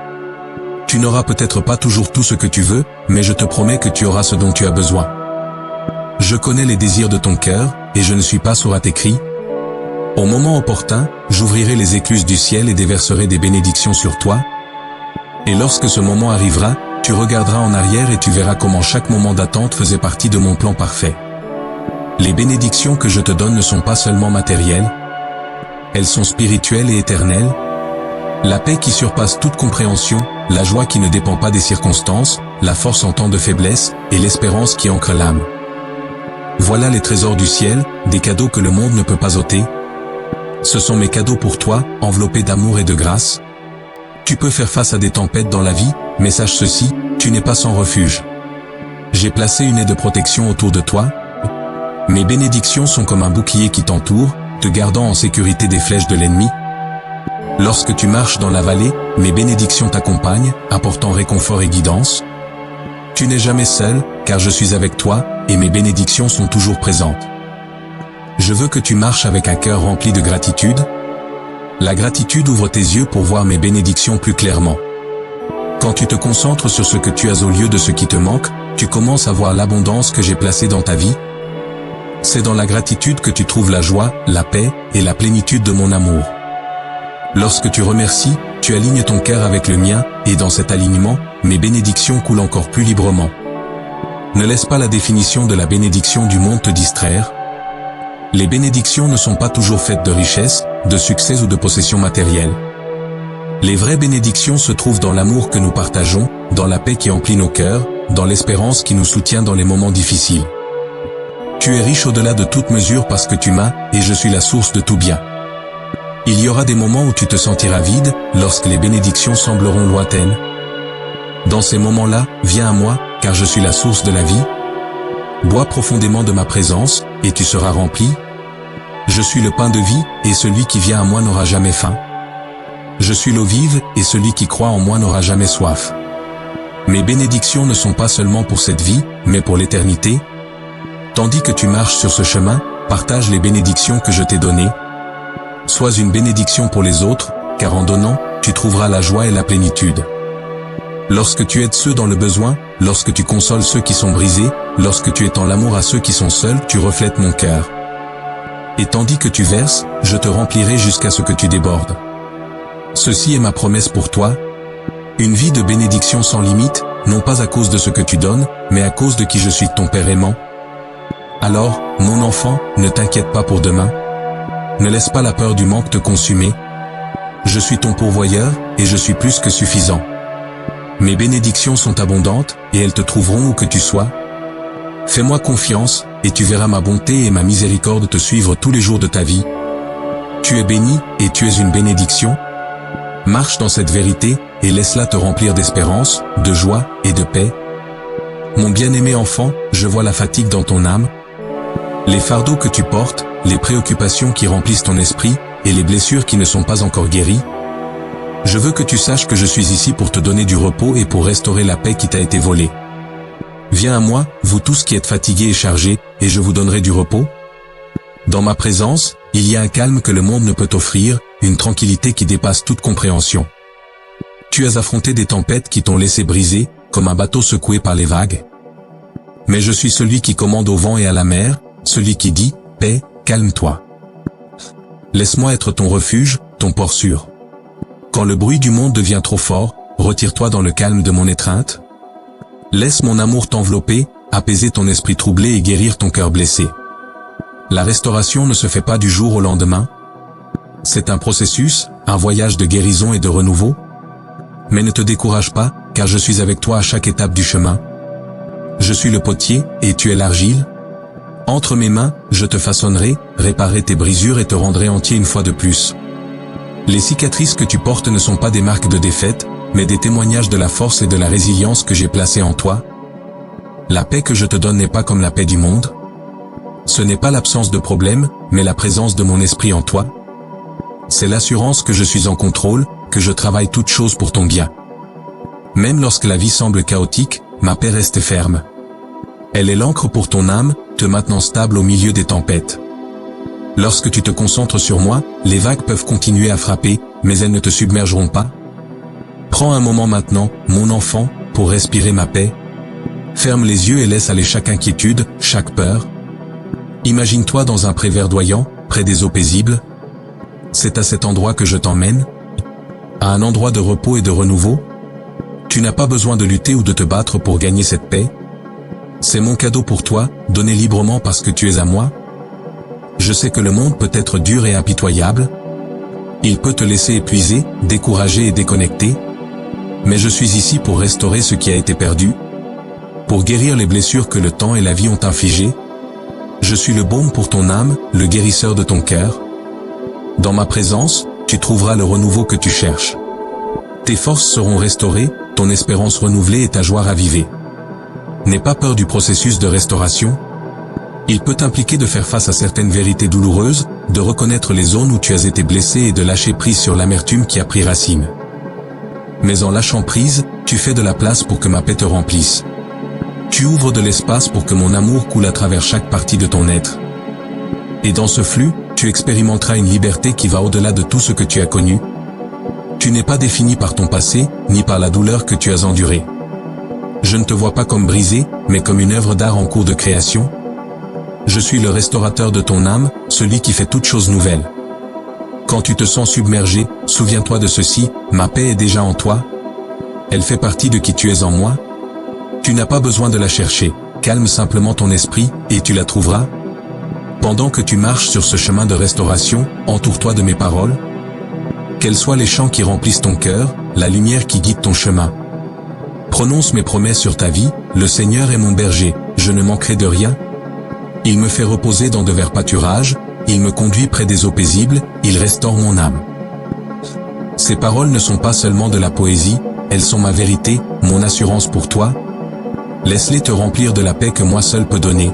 Tu n'auras peut-être pas toujours tout ce que tu veux, mais je te promets que tu auras ce dont tu as besoin. Je connais les désirs de ton cœur, et je ne suis pas sourd à tes cris. Au moment opportun, j'ouvrirai les écluses du ciel et déverserai des bénédictions sur toi. Et lorsque ce moment arrivera, tu regarderas en arrière et tu verras comment chaque moment d'attente faisait partie de mon plan parfait. Les bénédictions que je te donne ne sont pas seulement matérielles. Elles sont spirituelles et éternelles. La paix qui surpasse toute compréhension, la joie qui ne dépend pas des circonstances, la force en temps de faiblesse, et l'espérance qui ancre l'âme. Voilà les trésors du ciel, des cadeaux que le monde ne peut pas ôter. Ce sont mes cadeaux pour toi, enveloppés d'amour et de grâce. Tu peux faire face à des tempêtes dans la vie, mais sache ceci, tu n'es pas sans refuge. J'ai placé une haie de protection autour de toi. Mes bénédictions sont comme un bouclier qui t'entoure, te gardant en sécurité des flèches de l'ennemi. Lorsque tu marches dans la vallée, mes bénédictions t'accompagnent, apportant réconfort et guidance. Tu n'es jamais seul, car je suis avec toi, et mes bénédictions sont toujours présentes. Je veux que tu marches avec un cœur rempli de gratitude. La gratitude ouvre tes yeux pour voir mes bénédictions plus clairement. Quand tu te concentres sur ce que tu as au lieu de ce qui te manque, tu commences à voir l'abondance que j'ai placée dans ta vie. C'est dans la gratitude que tu trouves la joie, la paix et la plénitude de mon amour. Lorsque tu remercies, tu alignes ton cœur avec le mien, et dans cet alignement, mes bénédictions coulent encore plus librement. Ne laisse pas la définition de la bénédiction du monde te distraire. Les bénédictions ne sont pas toujours faites de richesses, de succès ou de possessions matérielles. Les vraies bénédictions se trouvent dans l'amour que nous partageons, dans la paix qui emplit nos cœurs, dans l'espérance qui nous soutient dans les moments difficiles. Tu es riche au-delà de toute mesure parce que tu m'as, et je suis la source de tout bien. Il y aura des moments où tu te sentiras vide, lorsque les bénédictions sembleront lointaines. Dans ces moments-là, viens à moi, car je suis la source de la vie. Bois profondément de ma présence, et tu seras rempli. Je suis le pain de vie, et celui qui vient à moi n'aura jamais faim. Je suis l'eau vive, et celui qui croit en moi n'aura jamais soif. Mes bénédictions ne sont pas seulement pour cette vie, mais pour l'éternité. Tandis que tu marches sur ce chemin, partage les bénédictions que je t'ai données. Sois une bénédiction pour les autres, car en donnant, tu trouveras la joie et la plénitude. Lorsque tu aides ceux dans le besoin, lorsque tu consoles ceux qui sont brisés, lorsque tu étends l'amour à ceux qui sont seuls, tu reflètes mon cœur. Et tandis que tu verses, je te remplirai jusqu'à ce que tu débordes. Ceci est ma promesse pour toi. Une vie de bénédiction sans limite, non pas à cause de ce que tu donnes, mais à cause de qui je suis, ton Père aimant. Alors, mon enfant, ne t'inquiète pas pour demain. Ne laisse pas la peur du manque te consumer. Je suis ton pourvoyeur, et je suis plus que suffisant. Mes bénédictions sont abondantes, et elles te trouveront où que tu sois. Fais-moi confiance, et tu verras ma bonté et ma miséricorde te suivre tous les jours de ta vie. Tu es béni, et tu es une bénédiction. Marche dans cette vérité, et laisse-la te remplir d'espérance, de joie et de paix. Mon bien-aimé enfant, je vois la fatigue dans ton âme. Les fardeaux que tu portes, les préoccupations qui remplissent ton esprit, et les blessures qui ne sont pas encore guéries? Je veux que tu saches que je suis ici pour te donner du repos et pour restaurer la paix qui t'a été volée. Viens à moi, vous tous qui êtes fatigués et chargés, et je vous donnerai du repos. Dans ma présence, il y a un calme que le monde ne peut offrir, une tranquillité qui dépasse toute compréhension. Tu as affronté des tempêtes qui t'ont laissé briser, comme un bateau secoué par les vagues. Mais je suis celui qui commande au vent et à la mer, celui qui dit, paix, calme-toi. Laisse-moi être ton refuge, ton port sûr. Quand le bruit du monde devient trop fort, retire-toi dans le calme de mon étreinte. Laisse mon amour t'envelopper, apaiser ton esprit troublé et guérir ton cœur blessé. La restauration ne se fait pas du jour au lendemain. C'est un processus, un voyage de guérison et de renouveau. Mais ne te décourage pas, car je suis avec toi à chaque étape du chemin. Je suis le potier, et tu es l'argile. Entre mes mains, je te façonnerai, réparerai tes brisures et te rendrai entier une fois de plus. Les cicatrices que tu portes ne sont pas des marques de défaite, mais des témoignages de la force et de la résilience que j'ai placées en toi. La paix que je te donne n'est pas comme la paix du monde. Ce n'est pas l'absence de problème, mais la présence de mon esprit en toi. C'est l'assurance que je suis en contrôle, que je travaille toutes choses pour ton bien. Même lorsque la vie semble chaotique, ma paix reste ferme. Elle est l'encre pour ton âme, te maintenant stable au milieu des tempêtes. Lorsque tu te concentres sur moi, les vagues peuvent continuer à frapper, mais elles ne te submergeront pas. Prends un moment maintenant, mon enfant, pour respirer ma paix. Ferme les yeux et laisse aller chaque inquiétude, chaque peur. Imagine-toi dans un pré verdoyant, près des eaux paisibles. C'est à cet endroit que je t'emmène. À un endroit de repos et de renouveau. Tu n'as pas besoin de lutter ou de te battre pour gagner cette paix. C'est mon cadeau pour toi, donné librement parce que tu es à moi. Je sais que le monde peut être dur et impitoyable. Il peut te laisser épuisé, découragé et déconnecté. Mais je suis ici pour restaurer ce qui a été perdu, pour guérir les blessures que le temps et la vie ont infligées. Je suis le baume pour ton âme, le guérisseur de ton cœur. Dans ma présence, tu trouveras le renouveau que tu cherches. Tes forces seront restaurées, ton espérance renouvelée et ta joie ravivée. N'aie pas peur du processus de restauration. Il peut impliquer de faire face à certaines vérités douloureuses, de reconnaître les zones où tu as été blessé et de lâcher prise sur l'amertume qui a pris racine. Mais en lâchant prise, tu fais de la place pour que ma paix te remplisse. Tu ouvres de l'espace pour que mon amour coule à travers chaque partie de ton être. Et dans ce flux, tu expérimenteras une liberté qui va au-delà de tout ce que tu as connu. Tu n'es pas défini par ton passé, ni par la douleur que tu as endurée. Je ne te vois pas comme brisé, mais comme une œuvre d'art en cours de création. Je suis le restaurateur de ton âme, celui qui fait toutes choses nouvelles. Quand tu te sens submergé, souviens-toi de ceci, ma paix est déjà en toi. Elle fait partie de qui tu es en moi. Tu n'as pas besoin de la chercher, calme simplement ton esprit, et tu la trouveras. Pendant que tu marches sur ce chemin de restauration, entoure-toi de mes paroles. Quels soient les chants qui remplissent ton cœur, la lumière qui guide ton chemin. Prononce mes promesses sur ta vie, le Seigneur est mon berger, je ne manquerai de rien. Il me fait reposer dans de verts pâturages, il me conduit près des eaux paisibles, il restaure mon âme. Ces paroles ne sont pas seulement de la poésie, elles sont ma vérité, mon assurance pour toi. Laisse-les te remplir de la paix que moi seul peux donner.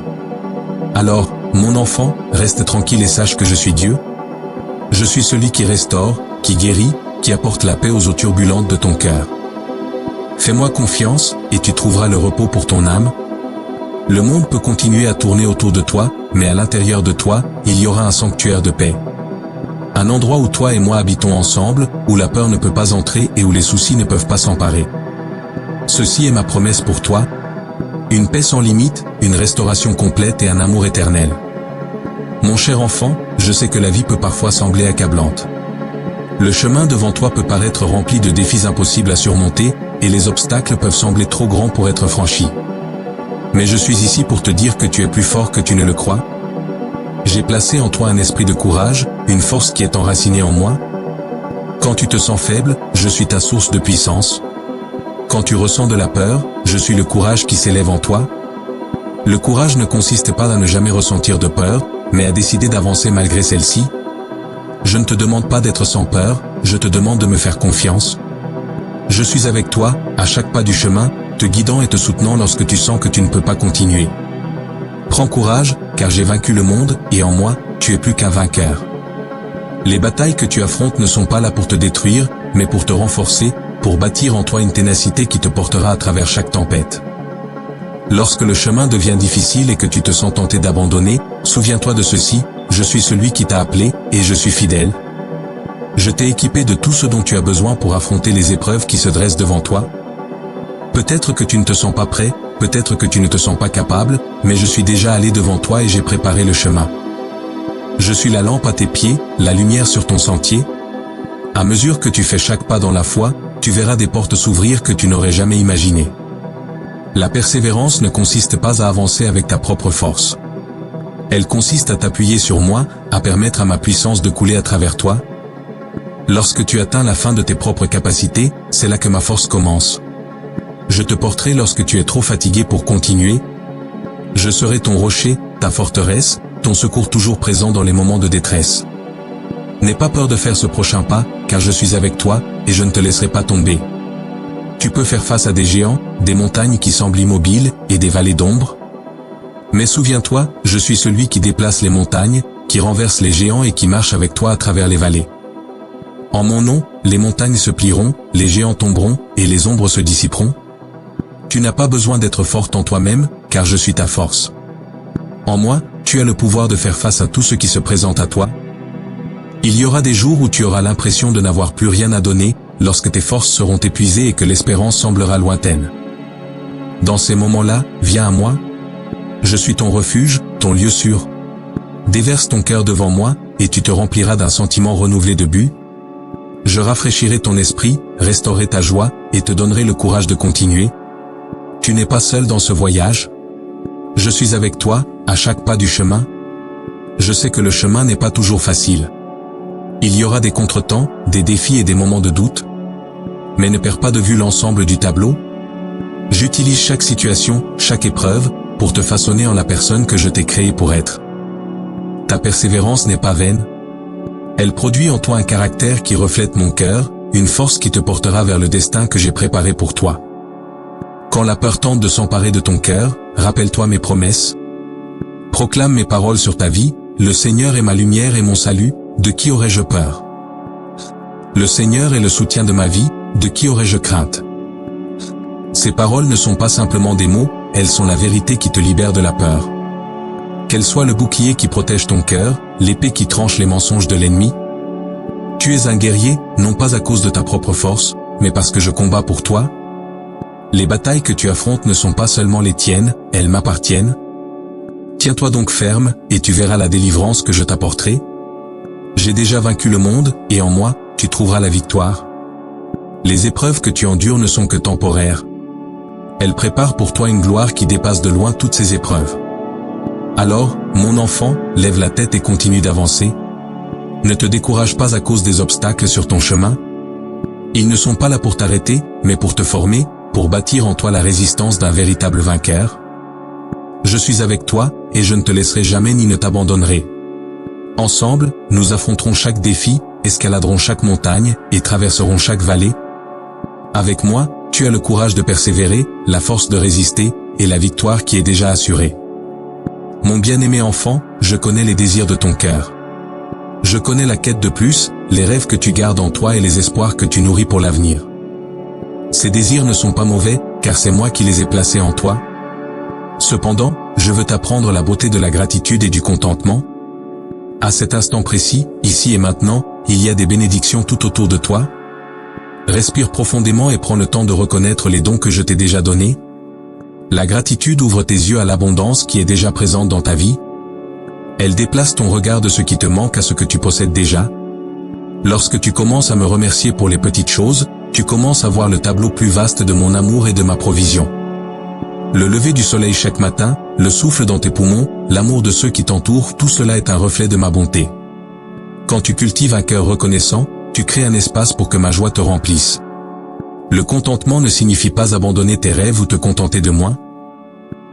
Alors, mon enfant, reste tranquille et sache que je suis Dieu. Je suis celui qui restaure, qui guérit, qui apporte la paix aux eaux turbulentes de ton cœur. Fais-moi confiance, et tu trouveras le repos pour ton âme. Le monde peut continuer à tourner autour de toi, mais à l'intérieur de toi, il y aura un sanctuaire de paix. Un endroit où toi et moi habitons ensemble, où la peur ne peut pas entrer et où les soucis ne peuvent pas s'emparer. Ceci est ma promesse pour toi. Une paix sans limite, une restauration complète et un amour éternel. Mon cher enfant, je sais que la vie peut parfois sembler accablante. Le chemin devant toi peut paraître rempli de défis impossibles à surmonter, et les obstacles peuvent sembler trop grands pour être franchis. Mais je suis ici pour te dire que tu es plus fort que tu ne le crois. J'ai placé en toi un esprit de courage, une force qui est enracinée en moi. Quand tu te sens faible, je suis ta source de puissance. Quand tu ressens de la peur, je suis le courage qui s'élève en toi. Le courage ne consiste pas à ne jamais ressentir de peur, mais à décider d'avancer malgré celle-ci. Je ne te demande pas d'être sans peur, je te demande de me faire confiance. Je suis avec toi, à chaque pas du chemin, te guidant et te soutenant lorsque tu sens que tu ne peux pas continuer. Prends courage, car j'ai vaincu le monde, et en moi, tu es plus qu'un vainqueur. Les batailles que tu affrontes ne sont pas là pour te détruire, mais pour te renforcer, pour bâtir en toi une ténacité qui te portera à travers chaque tempête. Lorsque le chemin devient difficile et que tu te sens tenté d'abandonner, souviens-toi de ceci, je suis celui qui t'a appelé, et je suis fidèle. Je t'ai équipé de tout ce dont tu as besoin pour affronter les épreuves qui se dressent devant toi. Peut-être que tu ne te sens pas prêt, peut-être que tu ne te sens pas capable, mais je suis déjà allé devant toi et j'ai préparé le chemin. Je suis la lampe à tes pieds, la lumière sur ton sentier. À mesure que tu fais chaque pas dans la foi, tu verras des portes s'ouvrir que tu n'aurais jamais imaginées. La persévérance ne consiste pas à avancer avec ta propre force. Elle consiste à t'appuyer sur moi, à permettre à ma puissance de couler à travers toi. Lorsque tu atteins la fin de tes propres capacités, c'est là que ma force commence. Je te porterai lorsque tu es trop fatigué pour continuer. Je serai ton rocher, ta forteresse, ton secours toujours présent dans les moments de détresse. N'aie pas peur de faire ce prochain pas, car je suis avec toi, et je ne te laisserai pas tomber. Tu peux faire face à des géants, des montagnes qui semblent immobiles, et des vallées d'ombre. Mais souviens-toi, je suis celui qui déplace les montagnes, qui renverse les géants et qui marche avec toi à travers les vallées. En mon nom, les montagnes se plieront, les géants tomberont, et les ombres se dissiperont. Tu n'as pas besoin d'être forte en toi-même, car je suis ta force. En moi, tu as le pouvoir de faire face à tout ce qui se présente à toi. Il y aura des jours où tu auras l'impression de n'avoir plus rien à donner, lorsque tes forces seront épuisées et que l'espérance semblera lointaine. Dans ces moments-là, viens à moi. Je suis ton refuge, ton lieu sûr. Déverse ton cœur devant moi, et tu te rempliras d'un sentiment renouvelé de but. Je rafraîchirai ton esprit, restaurerai ta joie, et te donnerai le courage de continuer. Tu n'es pas seul dans ce voyage. Je suis avec toi, à chaque pas du chemin. Je sais que le chemin n'est pas toujours facile. Il y aura des contretemps, des défis et des moments de doute. Mais ne perds pas de vue l'ensemble du tableau. J'utilise chaque situation, chaque épreuve, pour te façonner en la personne que je t'ai créée pour être. Ta persévérance n'est pas vaine. Elle produit en toi un caractère qui reflète mon cœur, une force qui te portera vers le destin que j'ai préparé pour toi. Quand la peur tente de s'emparer de ton cœur, rappelle-toi mes promesses. Proclame mes paroles sur ta vie, le Seigneur est ma lumière et mon salut, de qui aurais-je peur? Le Seigneur est le soutien de ma vie, de qui aurais-je crainte? Ces paroles ne sont pas simplement des mots, elles sont la vérité qui te libère de la peur. Qu'elle soit le bouclier qui protège ton cœur, l'épée qui tranche les mensonges de l'ennemi. Tu es un guerrier, non pas à cause de ta propre force, mais parce que je combats pour toi. Les batailles que tu affrontes ne sont pas seulement les tiennes, elles m'appartiennent. Tiens-toi donc ferme, et tu verras la délivrance que je t'apporterai. J'ai déjà vaincu le monde, et en moi, tu trouveras la victoire. Les épreuves que tu endures ne sont que temporaires. Elles préparent pour toi une gloire qui dépasse de loin toutes ces épreuves. Alors, mon enfant, lève la tête et continue d'avancer. Ne te décourage pas à cause des obstacles sur ton chemin. Ils ne sont pas là pour t'arrêter, mais pour te former, pour bâtir en toi la résistance d'un véritable vainqueur. Je suis avec toi, et je ne te laisserai jamais ni ne t'abandonnerai. Ensemble, nous affronterons chaque défi, escaladerons chaque montagne, et traverserons chaque vallée. Avec moi, tu as le courage de persévérer, la force de résister, et la victoire qui est déjà assurée. Mon bien-aimé enfant, je connais les désirs de ton cœur. Je connais la quête de plus, les rêves que tu gardes en toi et les espoirs que tu nourris pour l'avenir. Ces désirs ne sont pas mauvais, car c'est moi qui les ai placés en toi. Cependant, je veux t'apprendre la beauté de la gratitude et du contentement. À cet instant précis, ici et maintenant, il y a des bénédictions tout autour de toi. Respire profondément et prends le temps de reconnaître les dons que je t'ai déjà donnés. La gratitude ouvre tes yeux à l'abondance qui est déjà présente dans ta vie. Elle déplace ton regard de ce qui te manque à ce que tu possèdes déjà. Lorsque tu commences à me remercier pour les petites choses, tu commences à voir le tableau plus vaste de mon amour et de ma provision. Le lever du soleil chaque matin, le souffle dans tes poumons, l'amour de ceux qui t'entourent, tout cela est un reflet de ma bonté. Quand tu cultives un cœur reconnaissant, tu crées un espace pour que ma joie te remplisse. Le contentement ne signifie pas abandonner tes rêves ou te contenter de moi.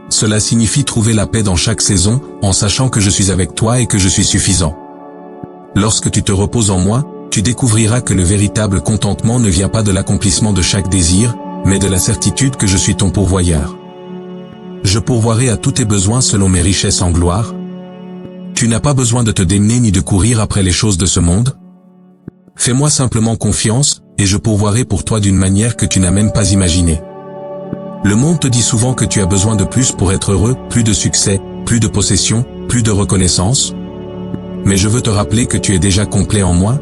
Cela signifie trouver la paix dans chaque saison, en sachant que je suis avec toi et que je suis suffisant. Lorsque tu te reposes en moi, tu découvriras que le véritable contentement ne vient pas de l'accomplissement de chaque désir, mais de la certitude que je suis ton pourvoyeur. Je pourvoirai à tous tes besoins selon mes richesses en gloire. Tu n'as pas besoin de te démener ni de courir après les choses de ce monde. Fais-moi simplement confiance, et je pourvoirai pour toi d'une manière que tu n'as même pas imaginée. Le monde te dit souvent que tu as besoin de plus pour être heureux, plus de succès, plus de possession, plus de reconnaissance. Mais je veux te rappeler que tu es déjà complet en moi.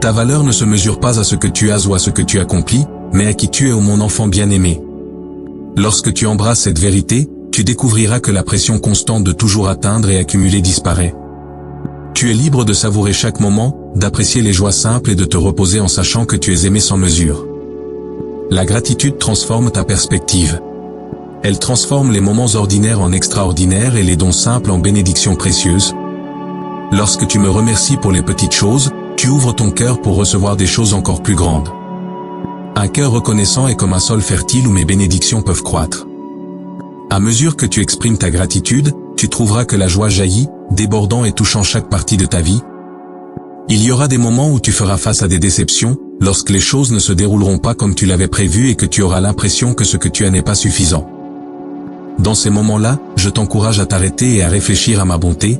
Ta valeur ne se mesure pas à ce que tu as ou à ce que tu accomplis, mais à qui tu es, ô mon enfant bien-aimé. Lorsque tu embrasses cette vérité, tu découvriras que la pression constante de toujours atteindre et accumuler disparaît. Tu es libre de savourer chaque moment, d'apprécier les joies simples et de te reposer en sachant que tu es aimé sans mesure. La gratitude transforme ta perspective. Elle transforme les moments ordinaires en extraordinaires et les dons simples en bénédictions précieuses. Lorsque tu me remercies pour les petites choses, tu ouvres ton cœur pour recevoir des choses encore plus grandes. Un cœur reconnaissant est comme un sol fertile où mes bénédictions peuvent croître. À mesure que tu exprimes ta gratitude, tu trouveras que la joie jaillit, débordant et touchant chaque partie de ta vie. Il y aura des moments où tu feras face à des déceptions, lorsque les choses ne se dérouleront pas comme tu l'avais prévu et que tu auras l'impression que ce que tu as n'est pas suffisant. Dans ces moments-là, je t'encourage à t'arrêter et à réfléchir à ma bonté.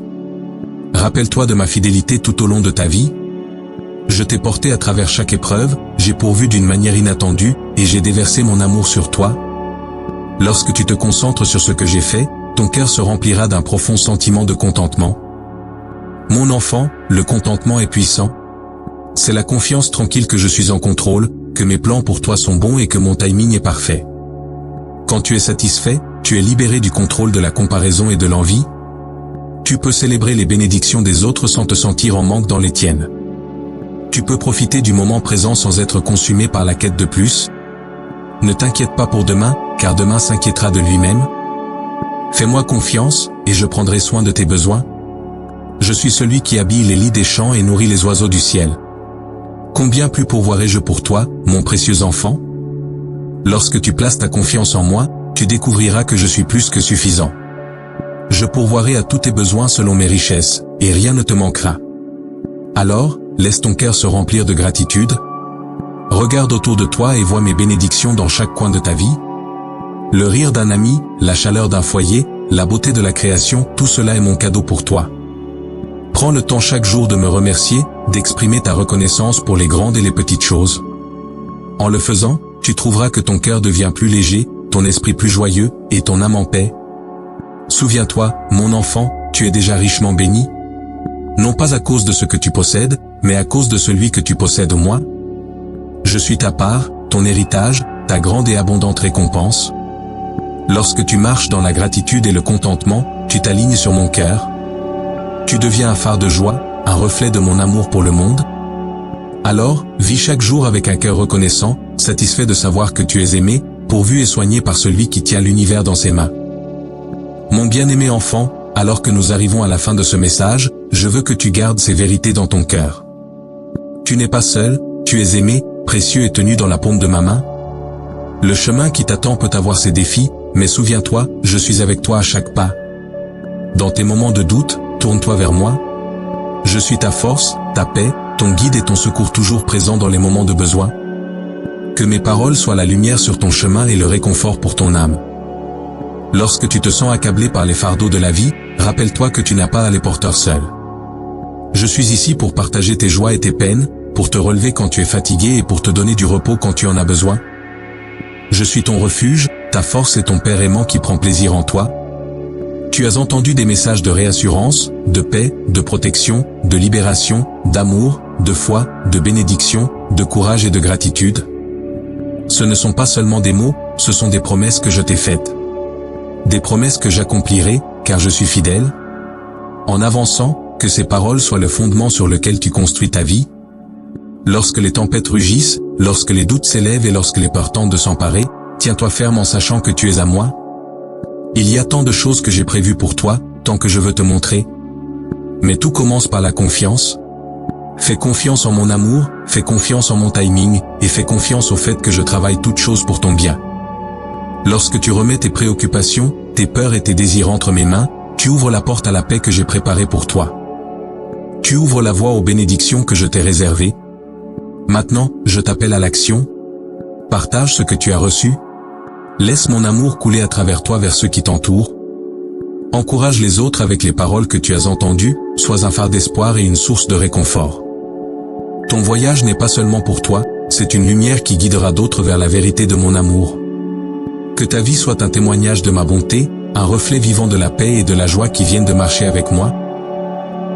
Rappelle-toi de ma fidélité tout au long de ta vie. Je t'ai porté à travers chaque épreuve, j'ai pourvu d'une manière inattendue, et j'ai déversé mon amour sur toi. Lorsque tu te concentres sur ce que j'ai fait, ton cœur se remplira d'un profond sentiment de contentement. Mon enfant, le contentement est puissant. C'est la confiance tranquille que je suis en contrôle, que mes plans pour toi sont bons et que mon timing est parfait. Quand tu es satisfait, tu es libéré du contrôle de la comparaison et de l'envie. Tu peux célébrer les bénédictions des autres sans te sentir en manque dans les tiennes. Tu peux profiter du moment présent sans être consumé par la quête de plus. Ne t'inquiète pas pour demain, car demain s'inquiétera de lui-même. Fais-moi confiance, et je prendrai soin de tes besoins. Je suis celui qui habille les lits des champs et nourrit les oiseaux du ciel. Combien plus pourvoirai-je pour toi, mon précieux enfant? Lorsque tu places ta confiance en moi, tu découvriras que je suis plus que suffisant. Je pourvoirai à tous tes besoins selon mes richesses, et rien ne te manquera. Alors, laisse ton cœur se remplir de gratitude. Regarde autour de toi et vois mes bénédictions dans chaque coin de ta vie. Le rire d'un ami, la chaleur d'un foyer, la beauté de la création, tout cela est mon cadeau pour toi. Prends le temps chaque jour de me remercier, d'exprimer ta reconnaissance pour les grandes et les petites choses. En le faisant, tu trouveras que ton cœur devient plus léger, ton esprit plus joyeux, et ton âme en paix. Souviens-toi, mon enfant, tu es déjà richement béni. Non pas à cause de ce que tu possèdes, mais à cause de celui que tu possèdes moi. Je suis ta part, ton héritage, ta grande et abondante récompense. Lorsque tu marches dans la gratitude et le contentement, tu t'alignes sur mon cœur. Tu deviens un phare de joie, un reflet de mon amour pour le monde. Alors, vis chaque jour avec un cœur reconnaissant, satisfait de savoir que tu es aimé, pourvu et soigné par celui qui tient l'univers dans ses mains. Mon bien-aimé enfant, alors que nous arrivons à la fin de ce message, je veux que tu gardes ces vérités dans ton cœur. Tu n'es pas seul, tu es aimé, précieux et tenu dans la paume de ma main. Le chemin qui t'attend peut avoir ses défis, mais souviens-toi, je suis avec toi à chaque pas. Dans tes moments de doute, tourne-toi vers moi. Je suis ta force, ta paix, ton guide et ton secours toujours présent dans les moments de besoin. Que mes paroles soient la lumière sur ton chemin et le réconfort pour ton âme. Lorsque tu te sens accablé par les fardeaux de la vie, rappelle-toi que tu n'as pas à les porter seul. Je suis ici pour partager tes joies et tes peines, pour te relever quand tu es fatigué et pour te donner du repos quand tu en as besoin. Je suis ton refuge, ta force et ton Père aimant qui prend plaisir en toi. Tu as entendu des messages de réassurance, de paix, de protection, de libération, d'amour, de foi, de bénédiction, de courage et de gratitude. Ce ne sont pas seulement des mots, ce sont des promesses que je t'ai faites. Des promesses que j'accomplirai, car je suis fidèle. En avançant, que ces paroles soient le fondement sur lequel tu construis ta vie. Lorsque les tempêtes rugissent, lorsque les doutes s'élèvent et lorsque les peurs tentent de s'emparer, tiens-toi ferme en sachant que tu es à moi. Il y a tant de choses que j'ai prévues pour toi, tant que je veux te montrer. Mais tout commence par la confiance. Fais confiance en mon amour, fais confiance en mon timing, et fais confiance au fait que je travaille toutes choses pour ton bien. Lorsque tu remets tes préoccupations, tes peurs et tes désirs entre mes mains, tu ouvres la porte à la paix que j'ai préparée pour toi. Tu ouvres la voie aux bénédictions que je t'ai réservées. Maintenant, je t'appelle à l'action. Partage ce que tu as reçu. Laisse mon amour couler à travers toi vers ceux qui t'entourent. Encourage les autres avec les paroles que tu as entendues, sois un phare d'espoir et une source de réconfort. Ton voyage n'est pas seulement pour toi, c'est une lumière qui guidera d'autres vers la vérité de mon amour. Que ta vie soit un témoignage de ma bonté, un reflet vivant de la paix et de la joie qui viennent de marcher avec moi.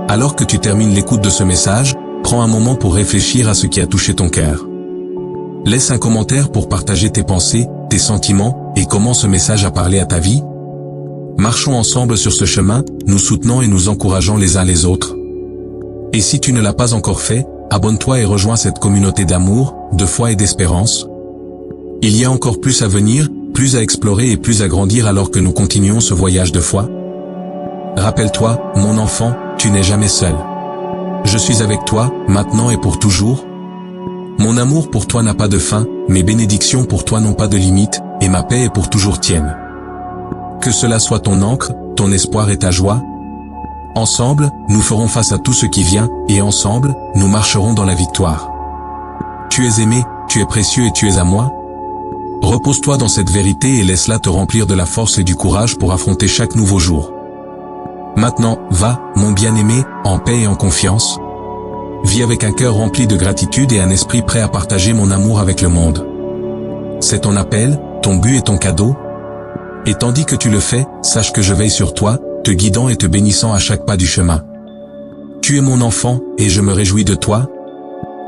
Alors que tu termines l'écoute de ce message, prends un moment pour réfléchir à ce qui a touché ton cœur. Laisse un commentaire pour partager tes pensées, tes sentiments, et comment ce message a parlé à ta vie. Marchons ensemble sur ce chemin, nous soutenant et nous encourageant les uns les autres. Et si tu ne l'as pas encore fait, abonne-toi et rejoins cette communauté d'amour, de foi et d'espérance. Il y a encore plus à venir, plus à explorer et plus à grandir alors que nous continuons ce voyage de foi. Rappelle-toi, mon enfant, tu n'es jamais seul. Je suis avec toi, maintenant et pour toujours. Mon amour pour toi n'a pas de fin, mes bénédictions pour toi n'ont pas de limite, et ma paix est pour toujours tienne. Que cela soit ton ancre, ton espoir et ta joie. Ensemble, nous ferons face à tout ce qui vient, et ensemble, nous marcherons dans la victoire. Tu es aimé, tu es précieux et tu es à moi. Repose-toi dans cette vérité et laisse-la te remplir de la force et du courage pour affronter chaque nouveau jour. Maintenant, va, mon bien-aimé, en paix et en confiance. Vis avec un cœur rempli de gratitude et un esprit prêt à partager mon amour avec le monde. C'est ton appel, ton but et ton cadeau. Et tandis que tu le fais, sache que je veille sur toi, te guidant et te bénissant à chaque pas du chemin. Tu es mon enfant, et je me réjouis de toi.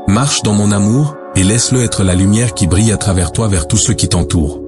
Marche dans mon amour, et laisse-le être la lumière qui brille à travers toi vers tous ceux qui t'entourent.